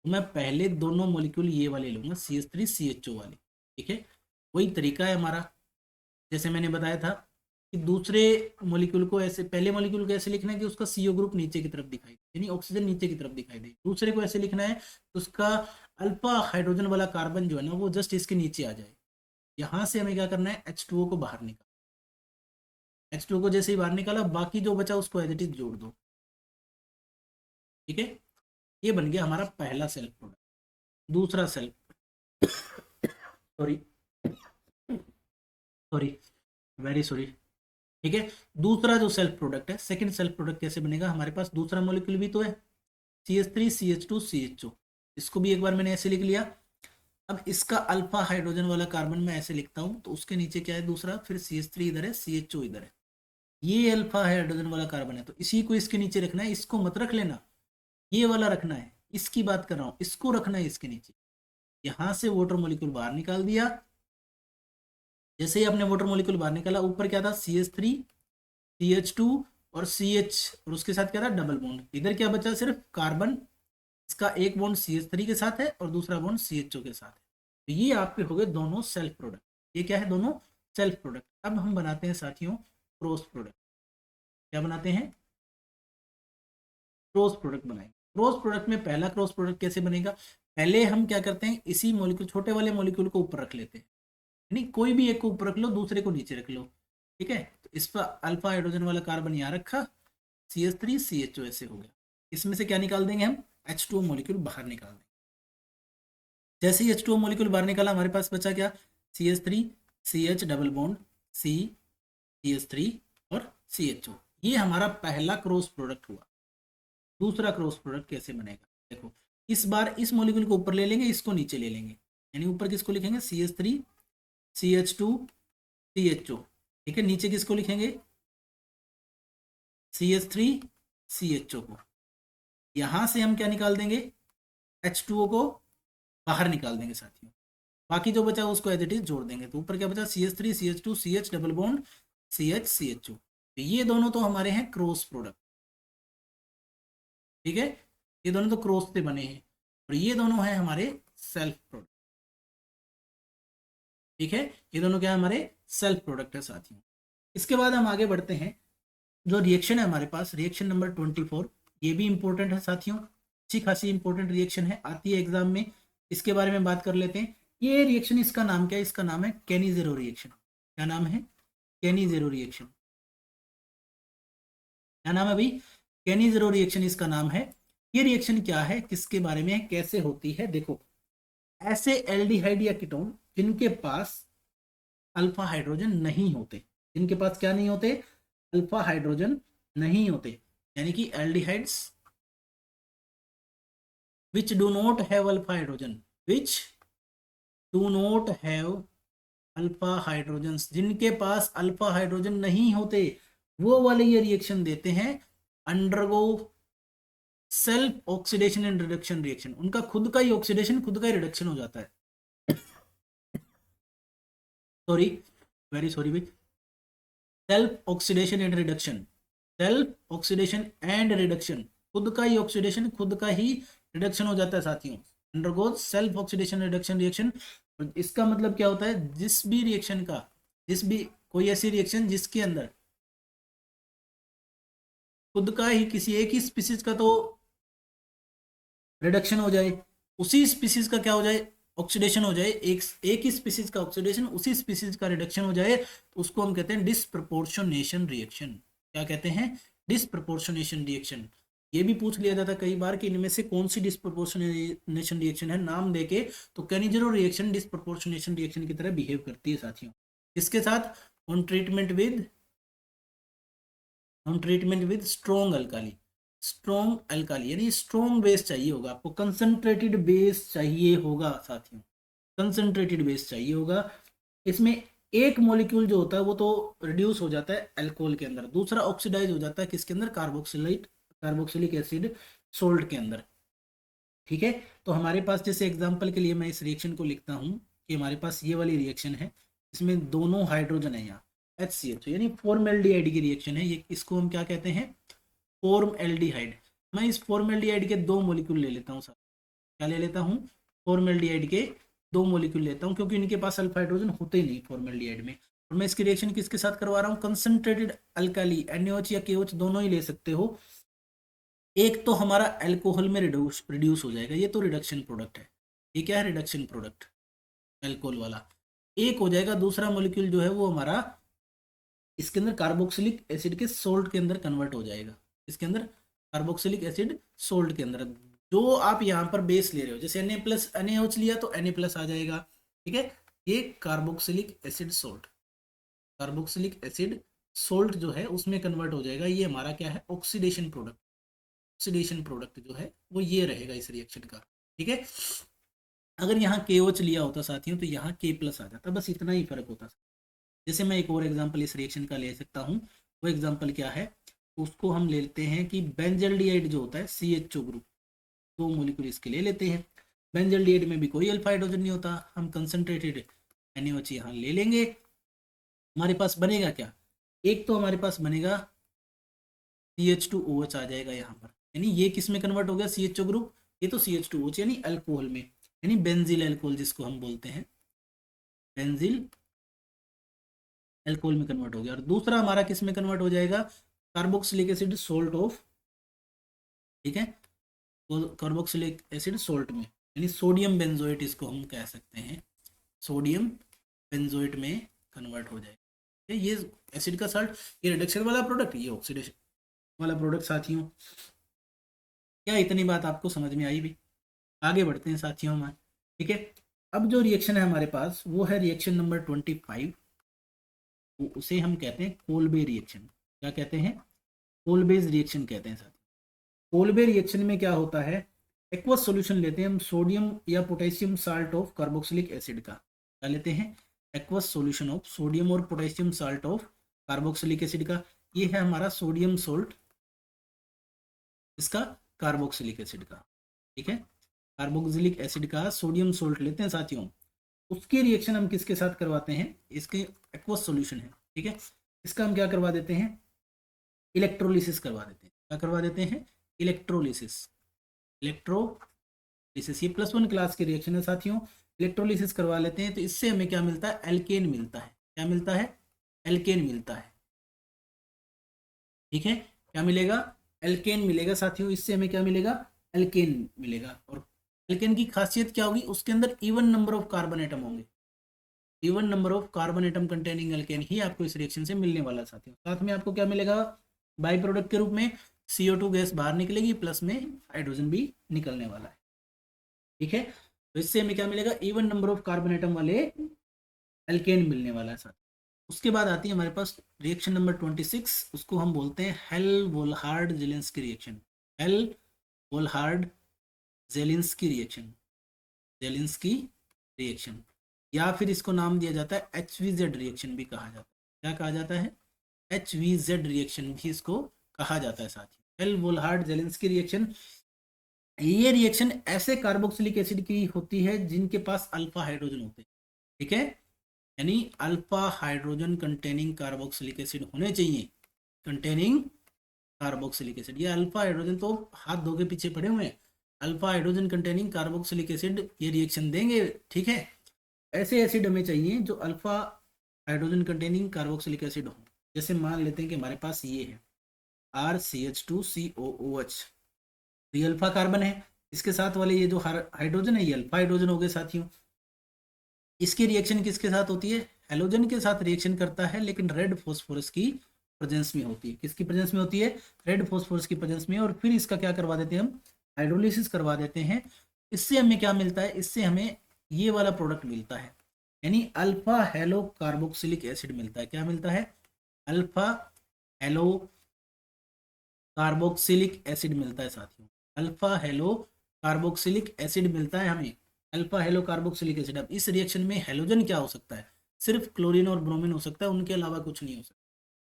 Speaker 1: तो मैं पहले दोनों मॉलिक्यूल ये वाले लूंगा, CH3CHO वाले, ठीक है। वही तरीका है हमारा, जैसे मैंने बताया था कि दूसरे मॉलिक्यूल को ऐसे, पहले मॉलिक्यूल को ऐसे लिखना है कि उसका CO ग्रुप नीचे की तरफ दिखाई दे, यानी ऑक्सीजन नीचे की तरफ दिखाई दे। दूसरे को ऐसे लिखना है तो उसका अल्फा हाइड्रोजन वाला कार्बन जो है ना, वो जस्ट इसके नीचे आ जाए। यहाँ से हमें क्या करना है? H2O को बाहर निकाल, H2O को जैसे ही बाहर निकाला, बाकी जो बचा उसको एज इट इज जोड़ दो, ठीक है। ये बन गया हमारा पहला सेल्फ प्रोडक्ट। दूसरा self, sorry sorry, very sorry, ठीक है। दूसरा जो सेल्फ प्रोडक्ट है, सेकंड सेल्फ प्रोडक्ट कैसे बनेगा? हमारे पास दूसरा मॉलिक्यूल भी तो है, CH3CH2CHO। इसको भी एक बार मैंने ऐसे लिख लिया। अब इसका अल्फा हाइड्रोजन वाला कार्बन मैं ऐसे लिखता हूं, तो उसके नीचे क्या है? दूसरा, फिर CH3 इधर है, CHO इधर है। ये अल्फा हाइड्रोजन वाला कार्बन है, तो इसी को इसके नीचे रखना है। इसको मत रख लेना, ये वाला रखना है। इसकी बात कर रहा हूं, इसको रखना है इसके नीचे। यहां से वाटर मॉलिक्यूल बाहर निकाल दिया। जैसे ही आपने वाटर मॉलिक्यूल बाहर निकाला, ऊपर क्या था? CH3, CH2 और CH, और उसके साथ क्या था? Double bond. इधर क्या बचा? सिर्फ कार्बन। इसका एक बॉन्ड CH3 के साथ है और दूसरा बॉन्ड CHO के साथ है। तो ये आपके हो गए दोनों सेल्फ प्रोडक्ट। ये क्या है? दोनों सेल्फ प्रोडक्ट। अब हम बनाते हैं साथियों क्रॉस प्रोडक्ट। क्या बनाते हैं? क्रॉस प्रोडक्ट बनाएंगे। क्रॉस प्रोडक्ट में पहला क्रॉस प्रोडक्ट कैसे बनेगा? पहले हम क्या करते हैं, इसी मॉलिक्यूल, छोटे वाले मॉलिक्यूल को ऊपर रख लेते हैं। नहीं, कोई भी एक को ऊपर रख लो, दूसरे को नीचे रख लो, ठीक है। तो इस पर अल्फा हाइड्रोजन वाला कार्बन यहाँ रखा, CH3CHO ऐसे हो गया। इसमें से क्या निकाल देंगे हम? H2O मॉलिक्यूल बाहर निकाल देंगे। जैसे ही H2O मॉलिक्यूल बाहर निकाला, हमारे पास बचा क्या? CH3CH डबल बॉन्ड CH3 और CHO। ये हमारा पहला क्रॉस प्रोडक्ट हुआ। दूसरा क्रॉस प्रोडक्ट कैसे बनेगा देखो, इस बार इस मॉलिक्यूल को ऊपर ले लेंगे, इसको नीचे ले लेंगे। यानी ऊपर किसको लिखेंगे? CH3CH2CHO, ठीक है। नीचे किसको लिखेंगे? CH3CHO को। यहां से हम क्या निकाल देंगे? H2O को बाहर निकाल देंगे साथियों। बाकी जो बचा उसको एज इट इज जोड़ देंगे। तो ऊपर क्या बचा? CH3CH2CH double bond CHCHO। तो ये दोनों तो हमारे हैं क्रॉस प्रोडक्ट, ठीक है। ये दोनों तो क्रॉस से बने हैं, और ये दोनों हैं हमारे सेल्फ प्रोडक्ट। ठीक है, ये दोनों क्या है, हमारे सेल्फ प्रोडक्ट है साथियों। इसके बाद हम आगे बढ़ते हैं, जो रिएक्शन है हमारे पास, रिएक्शन नंबर 24, ये भी इंपॉर्टेंट है साथियों, अच्छी खासी इंपॉर्टेंट रिएक्शन है, आती है एग्जाम में। इसके बारे में बात कर लेते हैं। ये रिएक्शन, इसका नाम क्या है, इसका नाम है केनी-ज़ेरो रिएक्शन। क्या नाम है, केनी-ज़ेरो रिएक्शन। क्या नाम है भाई, केनी-ज़ेरो रिएक्शन इसका नाम है। ये रिएक्शन क्या है, किसके बारे में है, कैसे होती है, देखो, ऐसे एल्डिहाइड या कीटोन जिनके पास अल्फा हाइड्रोजन नहीं होते, जिनके पास क्या नहीं होते, अल्फा हाइड्रोजन नहीं होते, यानी कि aldehydes which do not have alpha hydrogen, which do not have alpha hydrogen, जिनके पास अल्फा हाइड्रोजन नहीं होते, वो वाले ये रिएक्शन देते हैं, undergo self oxidation and reduction reaction. उनका खुद का ही ऑक्सीडेशन, खुद का ही रिडक्शन हो जाता है। सॉरी, वेरी सॉरी भाई, self oxidation and reduction, self oxidation and reduction, खुद का ही ऑक्सीडेशन, खुद का ही रिडक्शन हो जाता है साथियों, undergoes self oxidation reduction reaction. इसका मतलब क्या होता है, जिस भी रिएक्शन का, जिस भी कोई ऐसी रिएक्शन जिसके अंदर खुद का ही किसी एक ही स्पीसीज का तो रिडक्शन हो जाए, उसी स्पीसीज का क्या हो जाए, ऑक्सीडेशन हो जाए, एक ही स्पीसीज का ऑक्सीडेशन, उसी स्पीसीज का रिडक्शन हो जाए, तो उसको हम कहते हैं डिस्प्रपोर्शनेशन रिएक्शन। क्या कहते हैं, डिस्प्रपोर्शनेशन रिएक्शन। ये भी पूछ लिया जाता है कई बार कि इनमें से कौन सी डिस्प्रपोर्शनेशन रिएक्शन है, नाम देके, तो केनी-ज़ेरो रिएक्शन डिस्प्रपोर्शनेशन रिएक्शन की तरह बिहेव करती है साथियों। इसके साथ on treatment with strong alkali, strong alkali यानी स्ट्रॉन्ग बेस चाहिए होगा आपको, कंसंट्रेटेड बेस चाहिए होगा साथियों, कंसंट्रेटेड बेस चाहिए होगा। इसमें एक मॉलिक्यूल जो होता है वो तो रिड्यूस हो जाता है अल्कोहल के अंदर, दूसरा ऑक्सीडाइज हो जाता है किसके अंदर, कार्बोक्सिलिक एसिड सोल्ट के अंदर। ठीक है, तो हमारे पास जैसे एग्जांपल के लिए मैं इस रिएक्शन को लिखता हूँ कि हमारे पास ये वाली रिएक्शन है, इसमें दोनों हाइड्रोजन है यहाँ, HCl, यानी फॉर्मल्डिहाइड की रिएक्शन है ये, इसको हम क्या कहते हैं, फॉर्मल्डिहाइड। मैं इस फॉर्मल्डिहाइड के दो मॉलिक्यूल ले लेता हूँ सर, क्या ले लेता हूँ, फॉर्मल्डिहाइड के दो मॉलिक्यूल लेता हूँ, क्योंकि इनके पास अल्फा हाइड्रोजन होते ही नहीं फॉर्मल्डिहाइड में, और मैं इसकी रिएक्शन किसके साथ करवा रहा हूँ, कंसंट्रेटेड अल्काली, NaOH या KOH दोनों ही ले सकते हो। एक तो हमारा अल्कोहल में रिड्यूस हो जाएगा, ये तो रिडक्शन प्रोडक्ट है, ये क्या है, रिडक्शन प्रोडक्ट अल्कोहल वाला। एक हो जाएगा दूसरा मॉलिक्यूल जो है वो हमारा इसके अंदर कार्बोक्सिलिक एसिड के सोल्ट के अंदर कन्वर्ट हो जाएगा, इसके अंदर कार्बोक्सिलिक एसिड सोल्ट के अंदर, जो आप यहाँ पर बेस ले रहे हो, जैसे NaOH लिया तो Na+ आ जाएगा, ठीक है, ये carboxylic acid salt, carboxylic acid salt जो है उसमें कन्वर्ट हो जाएगा, ये हमारा क्या है, ऑक्सीडेशन प्रोडक्ट, ऑक्सीडेशन प्रोडक्ट जो है वो ये रहेगा इस रिएक्शन का। ठीक है, अगर यहाँ KOH लिया होता साथियों तो यहाँ K+ आ जाता, बस इतना ही फर्क होता। जैसे मैं एक और एग्जांपल इस रिएक्शन का ले सकता हूँ, वो एग्जांपल क्या है, उसको हम ले लेते हैं कि बेंजल्डिहाइड जो होता है CHO ग्रुप, दो मॉलिक्यूल इसके ले लेते हैं, बेंजल्डिहाइड में भी कोई अल्फा हाइड्रोजन नहीं होता, हम कंसंट्रेटेड NaOH यहाँ ले लेंगे, हमारे पास बनेगा क्या, एक तो हमारे पास बनेगा CH2OH आ जाएगा यहाँ पर, यानी ये किस में कन्वर्ट हो गया, CHO ग्रुप, ये तो CH2OH यानी अल्कोहल में, यानी बेंजिल अल्कोहल जिसको हम बोलते हैं, बेंजिल अल्कोहल में कन्वर्ट हो गया, और दूसरा हमारा किस में कन्वर्ट हो जाएगा, कार्बोक्सिलिक एसिड सोल्ट ऑफ, ठीक है, तो कार्बोक्सिलिक एसिड सोल्ट में, यानी सोडियम बेंजोएट इसको हम कह सकते हैं, सोडियम बेंजोएट में कन्वर्ट हो जाएगा। ये एसिड का साल्ट, ये रिडक्शन वाला प्रोडक्ट, ये ऑक्सीडेशन वाला प्रोडक्ट साथियों। क्या इतनी बात आपको समझ में आई भी, आगे बढ़ते हैं साथियों हमारे, ठीक है। अब जो रिएक्शन है हमारे पास वो है रिएक्शन नंबर 25, उसे हम कहते हैं कोलबे रिएक्शन। क्या कहते हैं, कोलबेज रिएक्शन कहते हैं साथियों। कोलबे रिएक्शन में क्या होता है, एक्वस सॉल्यूशन लेते हैं हम सोडियम या potassium salt of carboxylic acid का, क्या लेते हैं, एक्वस सॉल्यूशन ऑफ सोडियम और potassium salt of carboxylic acid का, ये है हमारा सोडियम सोल्ट, इसका कार्बोक्सिलिक एसिड का, ठीक है, कार्बोक्सिलिक एसिड का सोडियम सोल्ट लेते हैं साथियों, उसकी रिएक्शन हम किसके साथ करवाते हैं, इसके एक्वस सॉल्यूशन है, ठीक है, इसका हम क्या करवा देते हैं, इलेक्ट्रोलिसिस करवा देते हैं, क्या करवा देते हैं, इलेक्ट्रोलिसिस, इलेक्ट्रोलिसिस, ये +1 क्लास की रिएक्शन है साथियों, इलेक्ट्रोलिसिस करवा लेते हैं तो इससे हमें क्या मिलता है, एल्केन मिलता है। क्या मिलता है, एल्केन मिलता है। ठीक है, क्या मिलेगा, एल्केन मिलेगा साथियों। इससे हमें क्या मिलेगा, एल्केन मिलेगा। और एल्केन की खासियत क्या होगी, उसके अंदर even number of carbon atom होंगे। Even number of carbon atom containing alkane ही आपको इस रिएक्शन से मिलने वाला है साथियों। साथ में आपको क्या मिलेगा, बाई प्रोडक्ट के रूप में CO2 गैस बाहर निकलेगी, प्लस में हाइड्रोजन भी निकलने वाला है। ठीक है, तो इससे हमें क्या मिलेगा, even number of carbon atom वाले एल्केन मिलने वाला है साथ। उसके बाद आती है हमारे पास रिएक्शन नंबर 26, उसको हम बोलते हैं Hell Volhard Zelinsky reaction. Hell Volhard Zelinsky reaction, Zelinsky reaction, या फिर इसको नाम दिया जाता है HVZ रिएक्शन भी कहा जाता है। क्या कहा जाता है, HVZ रिएक्शन भी इसको कहा जाता है साथियों, हेल वोल्हार्ड जेलेंस्की रिएक्शन। ये रिएक्शन ऐसे कार्बोक्सिलिक एसिड की होती है जिनके पास अल्फा हाइड्रोजन होते हैं। ठीक है, यानी alpha hydrogen containing carboxylic acid होने चाहिए, कंटेनिंग कार्बोक्सिलिक एसिड। ये अल्फा हाइड्रोजन तो हाथ धो के पीछे पड़े हुए हैं, alpha hydrogen containing carboxylic acid ये रिएक्शन देंगे। ठीक है, ऐसे एसिड हमें चाहिए जो alpha hydrogen containing carboxylic acid हो। जैसे मान लेते हैं कि हमारे पास ये है RCH2COOH, तो ये अल्फा कार्बन है, इसके साथ वाले ये जो हाइड्रोजन है ये अल्फा हाइड्रोजन हो गए साथियों। इसकी रिएक्शन किसके साथ होती है, हेलोजन के साथ रिएक्शन करता है, लेकिन रेड फॉस्फोरस की प्रेजेंस में होती है। किसकी प्रेजेंस में होती है, रेड फॉस्फोरस की प्रेजेंस में। और फिर इसका क्या करवा देते हैं हम, हाइड्रोलिसिस करवा देते हैं। इससे हमें क्या मिलता है, इससे हमें ये वाला प्रोडक्ट मिलता है, यानी अल्फा हेलो कार्बोक्सिलिक एसिड मिलता है। क्या मिलता है, अल्फा हेलो कार्बोक्सिलिक एसिड मिलता है साथियों, अल्फा हेलो कार्बोक्सिलिक एसिड मिलता है हमें, अल्फा हेलो कार्बोक्सिलिक एसिड। अब इस रिएक्शन में हेलोजन क्या हो सकता है, सिर्फ क्लोरीन और ब्रोमीन हो सकता है, उनके अलावा कुछ नहीं हो सकता।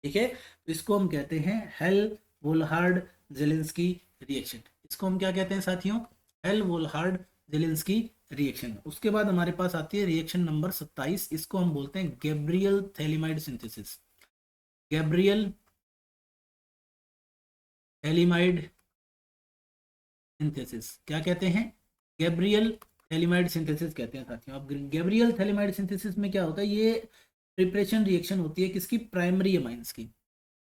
Speaker 1: ठीक है, तो इसको हम कहते हैं हेल वोल्हार्ड जेलेंस्की रिएक्शन। इसको हम क्या कहते हैं साथियों, हेल वोल्हार्ड जेलेंस्की रिएक्शन। उसके बाद हमारे पास आती है रिएक्शन नंबर 27, इसको हम बोलते हैं Gabriel phthalimide synthesis. Gabriel phthalimide synthesis क्या कहते हैं, गैब्रियल थैलिमाइड सिंथेसिस कहते हैं साथियों। अब गैब्रियल थैलिमाइड सिंथेसिस में क्या होता है, ये प्रिपरेशन रिएक्शन होती है किसकी, प्राइमरी अमाइंस की।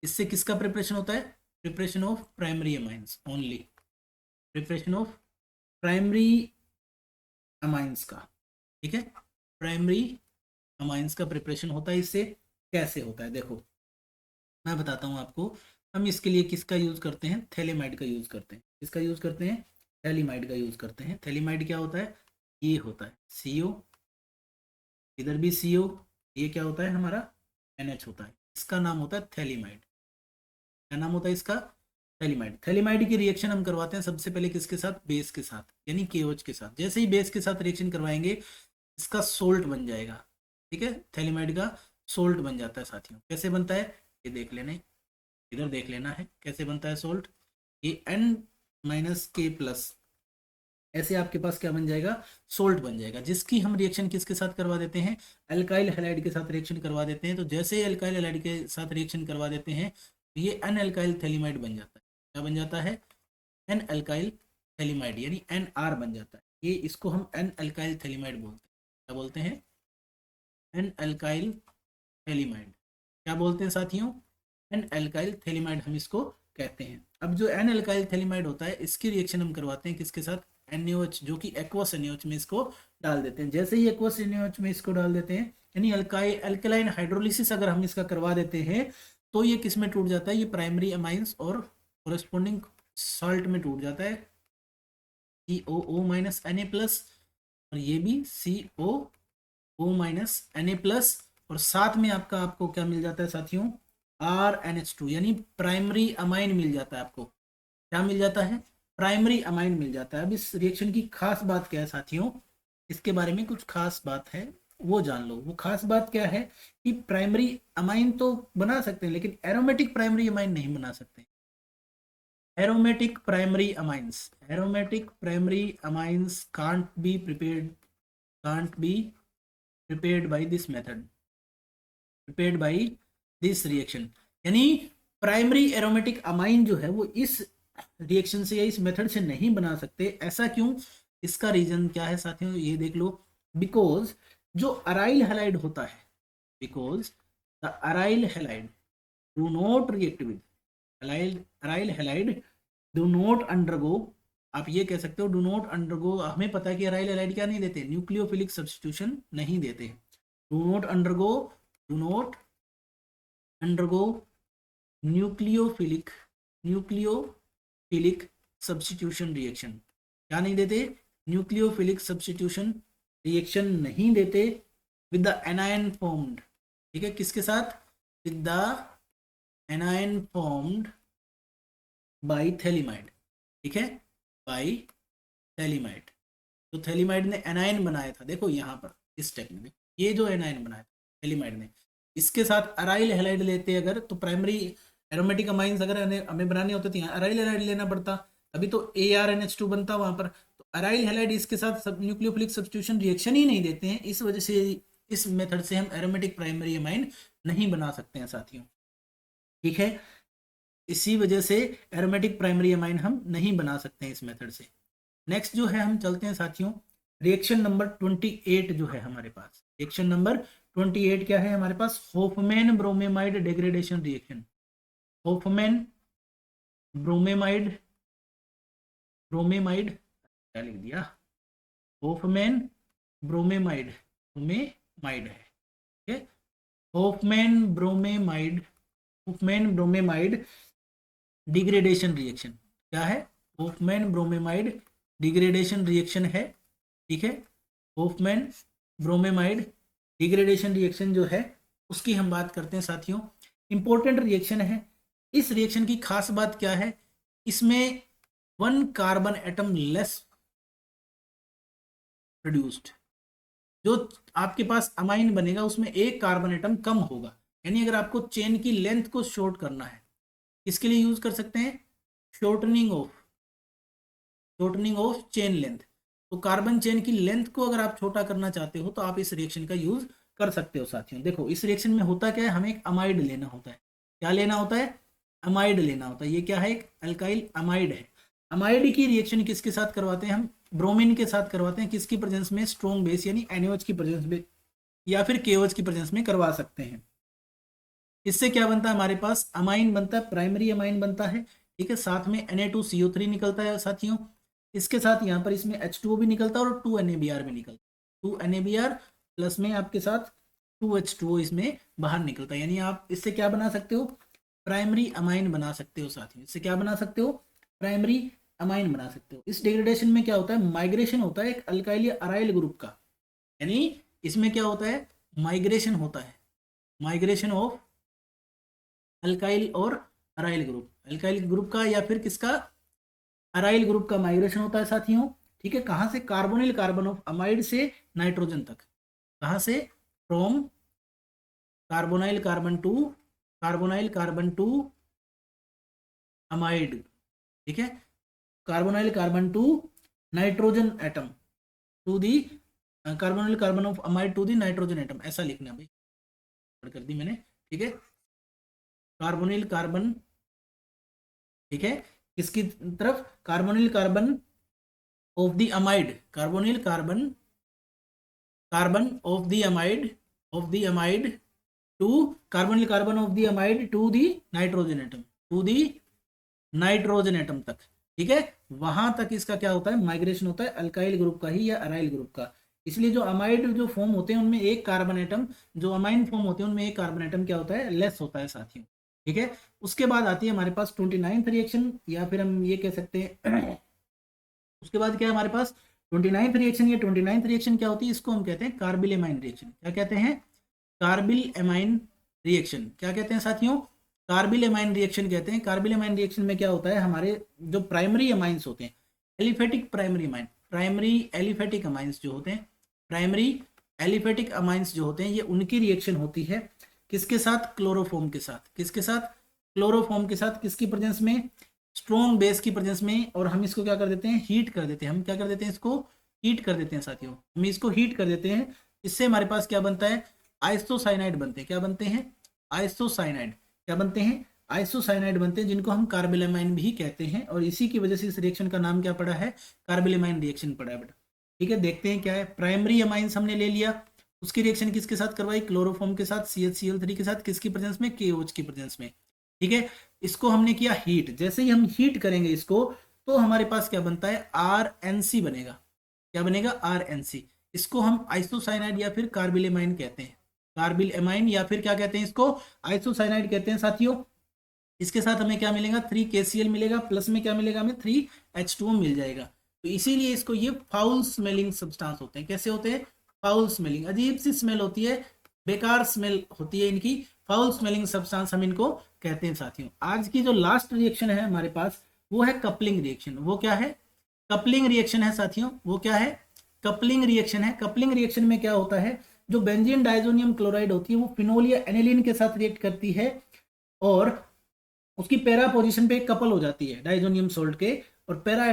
Speaker 1: इससे किसका प्रिपरेशन होता है, preparation of primary amines only, preparation of primary amines का। ठीक है, प्राइमरी अमाइंस का प्रिपरेशन होता है इससे। कैसे होता है देखो, मैं बताता हूँ आपको। हम इसके लिए किसका यूज करते हैं, थैलेमाइड का यूज करते हैं। किसका यूज करते हैं, थैलिमाइड का यूज करते हैं। थैलिमाइड क्या होता है, ये होता है CO, इधर भी CO, ये क्या होता है हमारा NH होता है, इसका नाम होता है थैलिमाइड। क्या नाम होता है इसका, थैलिमाइड। थैलिमाइड की रिएक्शन हम करवाते हैं सबसे पहले किसके साथ, बेस के साथ, यानी KOH के साथ। जैसे ही बेस के साथ रिएक्शन करवाएंगे इसका सोल्ट बन जाएगा। ठीक है, थैलिमाइड का सोल्ट बन जाता है साथियों। कैसे बनता है ये देख लेना, इधर देख लेना है कैसे बनता है सोल्ट। ये N-K+, ऐसे आपके पास क्या बन जाएगा, सोल्ट बन जाएगा, जिसकी हम रिएक्शन किसके साथ करवा देते हैं, अल्काइल हैलाइड के साथ रिएक्शन करवा देते हैं। तो जैसे ही अल्काइल हैलाइड के साथ रिएक्शन करवा देते हैं तो ये एन अल्काइल थैलिमाइड बन जाता है। क्या बन जाता है, एन अल्काइल थैलिमाइड, यानी NR बन जाता है। ये इसको हम एन अल्काइल थैलिमाइड बोलते हैं। क्या बोलते हैं, एन अल्काइल थैलिमाइड। क्या बोलते हैं साथियों, एन अल्काइल थैलिमाइड हम इसको कहते हैं। अब जो एन अल्काइल थैलिमाइड होता है इसकी रिएक्शन हम करवाते हैं किसके साथ, NaOH, जो कि एक्वस NaOH में इसको डाल देते हैं। जैसे ही एक्वस NaOH में इसको डाल देते हैं, यानी अल्कलाइन हाइड्रोलिसिस अगर हम इसका करवा देते हैं तो ये किस में टूट जाता है, ये प्राइमरी अमाइंस और कोरेस्पोंडिंग सॉल्ट में टूट जाता है, COO-Na+, और ये भी COO-Na+, और साथ में आपको क्या मिल जाता है साथियों, RNH2, यानी प्राइमरी अमाइन मिल जाता है आपको। क्या मिल जाता है, प्राइमरी अमाइन मिल जाता है। अब इस रिएक्शन की खास बात क्या है साथियों, इसके बारे में कुछ खास बात है वो जान लो। वो खास बात क्या है कि प्राइमरी अमाइन तो बना सकते हैं लेकिन एरोमेटिक प्राइमरी अमाइन नहीं बना सकते। Aromatic primary amines, aromatic primary amines can't be prepared by this method, prepared by this reaction। यानी प्राइमरी एरोमेटिक अमाइन जो है वो इस रिएक्शन से या इस मेथड से नहीं बना सकते। ऐसा क्यों, इसका रीजन क्या है साथियों, ये देख लो। बिकॉज जो अराइल हैलाइड होता है, because the aryl halide do not react with aryl halide do not undergo, आप ये कह सकते हो डू नॉट अंडरगो, हमें पता है कि अराइल हैलाइड क्या नहीं देते, न्यूक्लियोफिलिक सब्स्टिट्यूशन नहीं देते। Do not undergo, do not undergo nucleophilic substitution reaction, क्या नहीं देते, न्यूक्लियोफिलिक सब्स्टिट्यूशन रिएक्शन नहीं देते विद द एनायन फॉर्म्ड, ठीक है, किसके साथ, with the anion formed by phthalimide, ठीक है, बाय थैलिमाइड। तो थैलिमाइड ने एनायन बनाया था, देखो यहाँ पर इस स्टेप में ये जो एनायन बनाया था थैलिमाइड ने, इसके साथ अराइल हैलाइड लेते अगर, तो प्राइमरी एरोमेटिक अमाइंस अगर हमें बनाने होते तो यहाँ अराइल हैलाइड लेना पड़ता, तभी तो ArNH2 बनता वहां पर। तो अराइल हैलाइड इसके साथ सब न्यूक्लियोफिलिक सब्स्टिट्यूशन रिएक्शन ही नहीं देते हैं, इस वजह से इस मेथड से हम एरोमेटिक प्राइमरी अमाइन नहीं बना सकते हैं साथियों, ठीक है, इसी वजह से एरोमेटिक प्राइमरी अमाइन हम नहीं बना सकते हैं इस मेथड से। नेक्स्ट जो है हम चलते हैं साथियों, रिएक्शन नंबर 28 जो है हमारे पास, रिएक्शन नंबर 28 क्या है हमारे पास, Hofmann bromamide degradation reaction. Hofmann bromamide, bromamide क्या लिख दिया, होफमैन ब्रोमेमाइड, ब्रोमेमाइड है, ठीक है, Hofmann bromamide, Hofmann bromamide degradation reaction क्या है, होफमैन ब्रोमेमाइड डिग्रेडेशन रिएक्शन है, ठीक है, होफमैन ब्रोमेमाइड डिग्रेडेशन रिएक्शन जो है उसकी हम बात करते हैं साथियों। इंपॉर्टेंट रिएक्शन है, इस रिएक्शन की खास बात क्या है, इसमें 1 कार्बन एटम लेस प्रोड्यूस्ड, जो आपके पास अमाइन बनेगा उसमें 1 कार्बन एटम कम होगा, यानी अगर आपको चेन की लेंथ को शॉर्ट करना है, इसके लिए यूज कर सकते हैं शॉर्टनिंग ऑफ चेन लेंथ। तो कार्बन चेन की लेंथ को अगर आप छोटा करना चाहते हो तो आप इस रिएक्शन का यूज कर सकते हो साथियों। देखो इस रिएक्शन में होता क्या है, हमें एक अमाइड लेना होता है, क्या लेना होता है, अमाइड लेना होता है, ये क्या है, एक अल्काइल अमाइड है। अमाइड की रिएक्शन किसके साथ करवाते हैं हम, ब्रोमीन के साथ करवाते हैं, किसकी प्रेजेंस में, स्ट्रॉन्ग बेस यानी NaOH की प्रेजेंस में या फिर KOH की प्रेजेंस में करवा सकते हैं। इससे क्या बनता है, हमारे पास अमाइन बनता है, प्राइमरी अमाइन बनता है, ठीक है, साथ में Na2CO3 निकलता है साथियों, इसके साथ यहाँ पर इसमें H2O भी निकलता है और 2NaBr भी निकलता है, 2NaBr प्लस में आपके साथ 2H2O इसमें बाहर निकलता है, यानी आप इससे क्या बना सकते हो, प्राइमरी अमाइन बना सकते हो साथियों, इससे क्या बना सकते हो, प्राइमरी अमाइन बना सकते हो। इस डिग्रेडेशन में क्या होता है, माइग्रेशन होता है एक अल्काइल या अराइल ग्रुप का, यानी इसमें क्या होता है, माइग्रेशन होता है, माइग्रेशन ऑफ अल्काइल और अराइल ग्रुप, अल्काइल ग्रुप का या फिर किसका, अराइल ग्रुप का माइग्रेशन होता है साथियों, ठीक है, कहां से, कार्बोनिल कार्बन ऑफ अमाइड से नाइट्रोजन तक, कहां से, from carbonyl carbon to amide, ठीक है, carbonyl carbon to nitrogen atom to the carbonyl carbon of amide to the nitrogen atom, ऐसा लिखना भाई, कर दी मैंने, ठीक है, कार्बोनिल कार्बन, ठीक है, किसकी तरफ, carbonyl carbon of the amide, carbonyl carbon of the amide to carbonyl carbon of the amide to the nitrogen atom तक, ठीक है, वहां तक इसका क्या होता है, माइग्रेशन होता है अल्काइल ग्रुप का ही या अराइल ग्रुप का। इसलिए जो अमाइड जो फॉर्म होते हैं उनमें एक कार्बन एटम, जो अमाइन फॉर्म होते हैं उनमें एक कार्बन एटम क्या होता है, लेस होता है साथियों, ठीक है। उसके बाद आती है हमारे पास 29th रिएक्शन, या फिर हम ये कह सकते हैं उसके बाद क्या है हमारे पास 29th रिएक्शन। ये 29th रिएक्शन क्या होती है, इसको हम कहते हैं कार्बिल एमाइन रिएक्शन, क्या कहते हैं, कार्बिल एमाइन रिएक्शन, क्या कहते हैं साथियों, कार्बिल एमाइन रिएक्शन कहते हैं। कार्बिल एमाइन रिएक्शन में क्या होता है, हमारे जो प्राइमरी अमाइंस होते हैं, aliphatic primary amine, primary aliphatic amines जो होते हैं, प्राइमरी एलिफेटिक अमाइंस जो होते हैं, ये उनकी रिएक्शन होती है किसके साथ, क्लोरोफॉर्म के साथ, किसके साथ, क्लोरोफॉर्म के साथ, किसकी प्रेजेंस में, स्ट्रॉन्ग बेस की प्रेजेंस में, और हम इसको क्या कर देते हैं, हीट कर देते हैं, हम क्या कर देते हैं, इसको हीट कर देते हैं साथियों, हम इसको हीट कर देते हैं, इससे हमारे पास क्या बनता है, आइसोसाइनाइड बनते हैं, क्या बनते हैं, आइसोसाइनाइड, क्या बनते हैं, आइसोसाइनाइड बनते हैं, जिनको हम कार्बिल एमाइन भी कहते हैं, और इसी की वजह से इस रिएक्शन का नाम क्या पड़ा है, कार्बिल एमाइन रिएक्शन पड़ा है बेटा। ठीक है, देखते हैं क्या है। प्राइमरी अमाइंस हमने ले लिया, उसकी रिएक्शन किसके साथ करवाई, क्लोरोफॉर्म के साथ, CHCl3 के साथ, किसकी प्रेजेंस में, KOH की प्रेजेंस में। ठीक है, इसको हमने किया हीट। जैसे ही हम हीट करेंगे इसको, तो हमारे पास क्या बनता है, RNC बनेगा। क्या बनेगा, RNC। इसको हम आइसोसाइनाइड या फिर कार्बिल एमाइन कहते हैं, कार्बिल एमाइन या फिर क्या कहते हैं इसको, आइसोसाइनाइड कहते हैं साथियों। इसके साथ हमें क्या मिलेगा, 3KCl मिलेगा, प्लस में क्या मिलेगा हमें, 3H2O मिल जाएगा। तो इसीलिए इसको ये फाउल स्मेलिंग सब्सटेंस होते हैं। कैसे होते हैं, फाउल स्मेलिंग, अजीब सी स्मेल होती है, बेकार स्मेल होती है इनकी, फाउल स्मेलिंग सब्सटेंस हम इनको कहते हैं साथियों। आज की जो लास्ट रिएक्शन है हमारे पास, वो है कपलिंग रिएक्शन। वो क्या है, कपलिंग रिएक्शन है साथियों। वो क्या है, कपलिंग रिएक्शन है। कपलिंग रिएक्शन में क्या होता है, जो बेंजीन डाइजोनियम क्लोराइड होती है वो फिनोल या एनिलीन के साथ रिएक्ट करती है और उसकी पैरा पोजीशन पे कपल हो जाती है डाइजोनियम सोल्ट के, और पैरा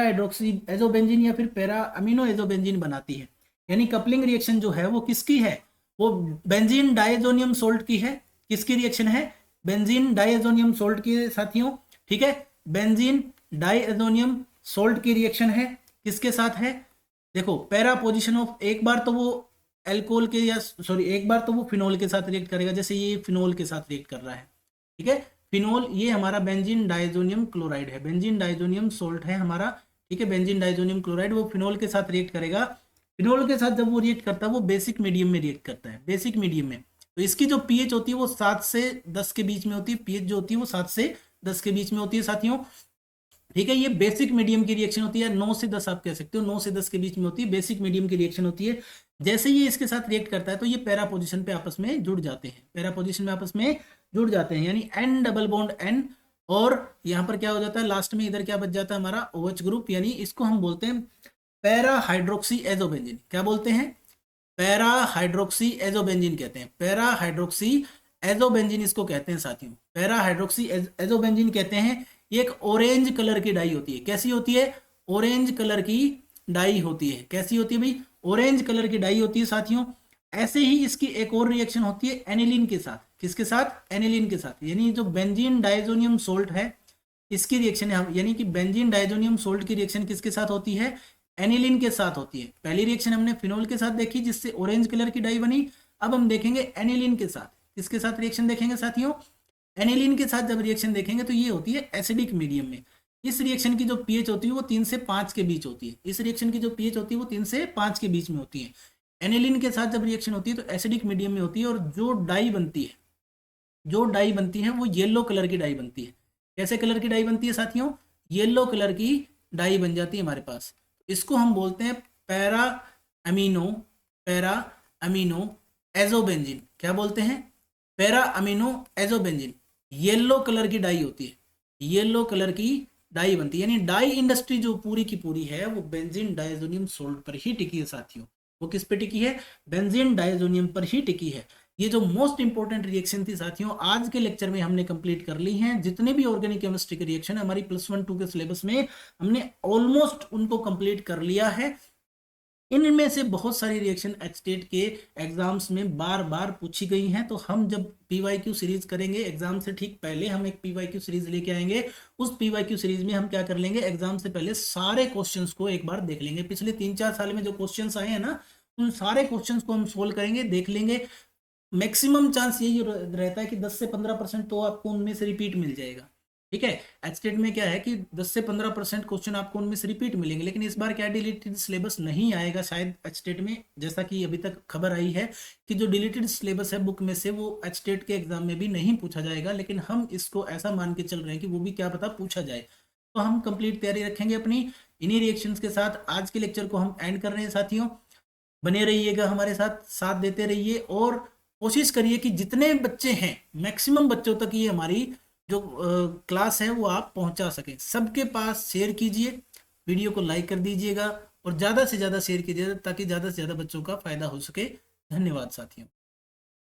Speaker 1: हाइड्रोक्सी एजोबेंजीन या फिर पैरा अमीनो एजोबेंजीन बनाती है। यानी कपलिंग रिएक्शन जो है वो किसकी है, वो बेंजीन डाइजोनियम सोल्ट की है। किसकी रिएक्शन है, बेंजीन डाइजोनियम सोल्ट की साथियों। ठीक है, बेंजीन डाइजोनियम सोल्ट की रिएक्शन है, किसके साथ है, देखो पैरा पोजीशन ऑफ, एक बार तो वो एल्कोहल के या सॉरी एक बार तो वो फिनोल के साथ रिएक्ट करेगा, जैसे ये फिनोल के साथ रिएक्ट कर रहा है। ठीक है, फिनोल ये हमारा बेंजीन डाइजोनियम क्लोराइड है, बेंजीन डाइजोनियम सोल्ट है हमारा। ठीक है, बेंजीन डाइजोनियम क्लोराइड वो फिनोल के साथ रिएक्ट करेगा। फिनोल के साथ जब वो रिएक्ट करता है वो बेसिक मीडियम में रिएक्ट करता है, बेसिक मीडियम में। तो इसकी जो पीएच होती है वो 7 से 10 के बीच में होती है, पीएच जो होती है वो 7 से 10 के बीच में होती है साथियों। ठीक है, ये बेसिक मीडियम की रिएक्शन होती है, 9 से 10 आप कह सकते हो, 9 से 10 के बीच में होती है, बेसिक मीडियम की रिएक्शन होती है। जैसे ये इसके साथ रिएक्ट करता है तो ये पैरा पोजीशन पे आपस में जुड़ जाते हैं, पैरा पोजीशन में आपस में जुड़ जाते हैं, यानी N डबल बॉन्ड N। और यहाँ पर क्या हो जाता है, लास्ट में इधर क्या बच जाता है हमारा OH ग्रुप, यानी इसको हम बोलते हैं पैरा हाइड्रोक्सी एजोबेंजीन। क्या बोलते हैं, पैरा हाइड्रोक्सी एजोबेंजीन कहते हैं, पैरा हाइड्रोक्सी एजोबेंजीन इसको कहते हैं साथियों, पैरा हाइड्रोक्सी एजोबेंजीन कहते हैं। ये एक ऑरेंज कलर की डाई होती है, कैसी होती है, ऑरेंज कलर की डाई होती है। कैसी होती है भाई, ऑरेंज कलर की डाई होती है साथियों। ऐसे ही इसकी एक और रिएक्शन होती है एनिलीन के साथ, किसके साथ, एनिलीन के साथ। यानी जो बेंजीन डाइजोनियम सोल्ट है इसकी रिएक्शन है, यानी कि बेंजीन डाइजोनियम सोल्ट की रिएक्शन किसके साथ होती है, एनिलीन के साथ होती है। पहली रिएक्शन हमने फिनोल के साथ देखी जिससे ऑरेंज कलर की डाई बनी, अब हम देखेंगे एनिलीन के साथ। किसके साथ रिएक्शन देखेंगे साथियों, एनिलीन के साथ जब रिएक्शन देखेंगे तो ये होती है एसिडिक मीडियम में। इस रिएक्शन की जो पीएच होती है वो 3 से 5 के बीच होती है, इस रिएक्शन की जो पीएच होती है वो 3 से 5 के बीच में होती है। एनिलीन के साथ जब रिएक्शन होती है तो एसिडिक मीडियम में होती है, और जो डाई बनती है, जो डाई बनती है वो येलो कलर की डाई बनती है। कैसे कलर की डाई बनती है साथियों, येलो कलर की डाई बन जाती है हमारे पास। इसको हम बोलते हैं para amino, para amino azobenzene. क्या बोलते हैं, para amino azobenzene. Yellow colour की डाई होती है, येलो कलर की डाई बनती है। यानी डाई इंडस्ट्री जो पूरी की पूरी है वो बेंजीन डाइजोनियम सोल्ट पर ही टिकी है साथियों। वो किस पे टिकी है, बेंजीन डाइजोनियम पर ही टिकी है। ये जो मोस्ट इंपॉर्टेंट रिएक्शन थी साथियों आज के लेक्चर में हमने कंप्लीट कर ली हैं। जितने भी ऑर्गेनिक केमिस्ट्री के रिएक्शन है हमारी +1 2 के सिलेबस में हमने ऑलमोस्ट उनको कंप्लीट कर लिया है। इनमें से बहुत सारी रिएक्शन एचटेट के एग्जाम्स में बार बार पूछी गई हैं, तो हम जब पीवाईक्यू सीरीज करेंगे एग्जाम से ठीक पहले हम एक पीवाईक्यू सीरीज लेके आएंगे। उस पीवाईक्यू सीरीज में हम क्या कर लेंगे, एग्जाम से पहले सारे क्वेश्चंस को एक बार देख लेंगे। पिछले 3-4 साल में जो क्वेश्चंस आए हैं ना, उन सारे क्वेश्चंस को हम सोल्व करेंगे, देख लेंगे। मैक्सिमम चांस यही रहता है कि 10 से 15% तो आपको उनमें से रिपीट मिल जाएगा। ठीक है, एचटेट में क्या है कि 10 से 15% क्वेश्चन आपको उनमें से रिपीट मिलेंगे, लेकिन इस बार क्या डिलीटेड सिलेबस नहीं आएगा शायद एचटेट में। जैसा कि अभी तक खबर आई है कि जो डिलीटेड सिलेबस है बुक में से वो एचटेट के एग्जाम में भी नहीं पूछा जाएगा, लेकिन हम इसको ऐसा मान के चल रहे हैं कि वो भी क्या पता पूछा जाए। तो हम कंप्लीट तैयारी रखेंगे अपनी इन्हीं रिएक्शंस के साथ। आज के लेक्चर को हम एंड कर रहे हैं साथियों। बने रहिएगा हमारे साथ, साथ देते रहिए और कोशिश करिए कि जितने बच्चे हैं मैक्सिमम बच्चों तक ये हमारी जो क्लास है वो आप पहुंचा सकें। सबके पास शेयर कीजिए, वीडियो को लाइक कर दीजिएगा और ज़्यादा से ज़्यादा शेयर कीजिएगा ताकि ज़्यादा से ज़्यादा बच्चों का फायदा हो सके। धन्यवाद साथियों।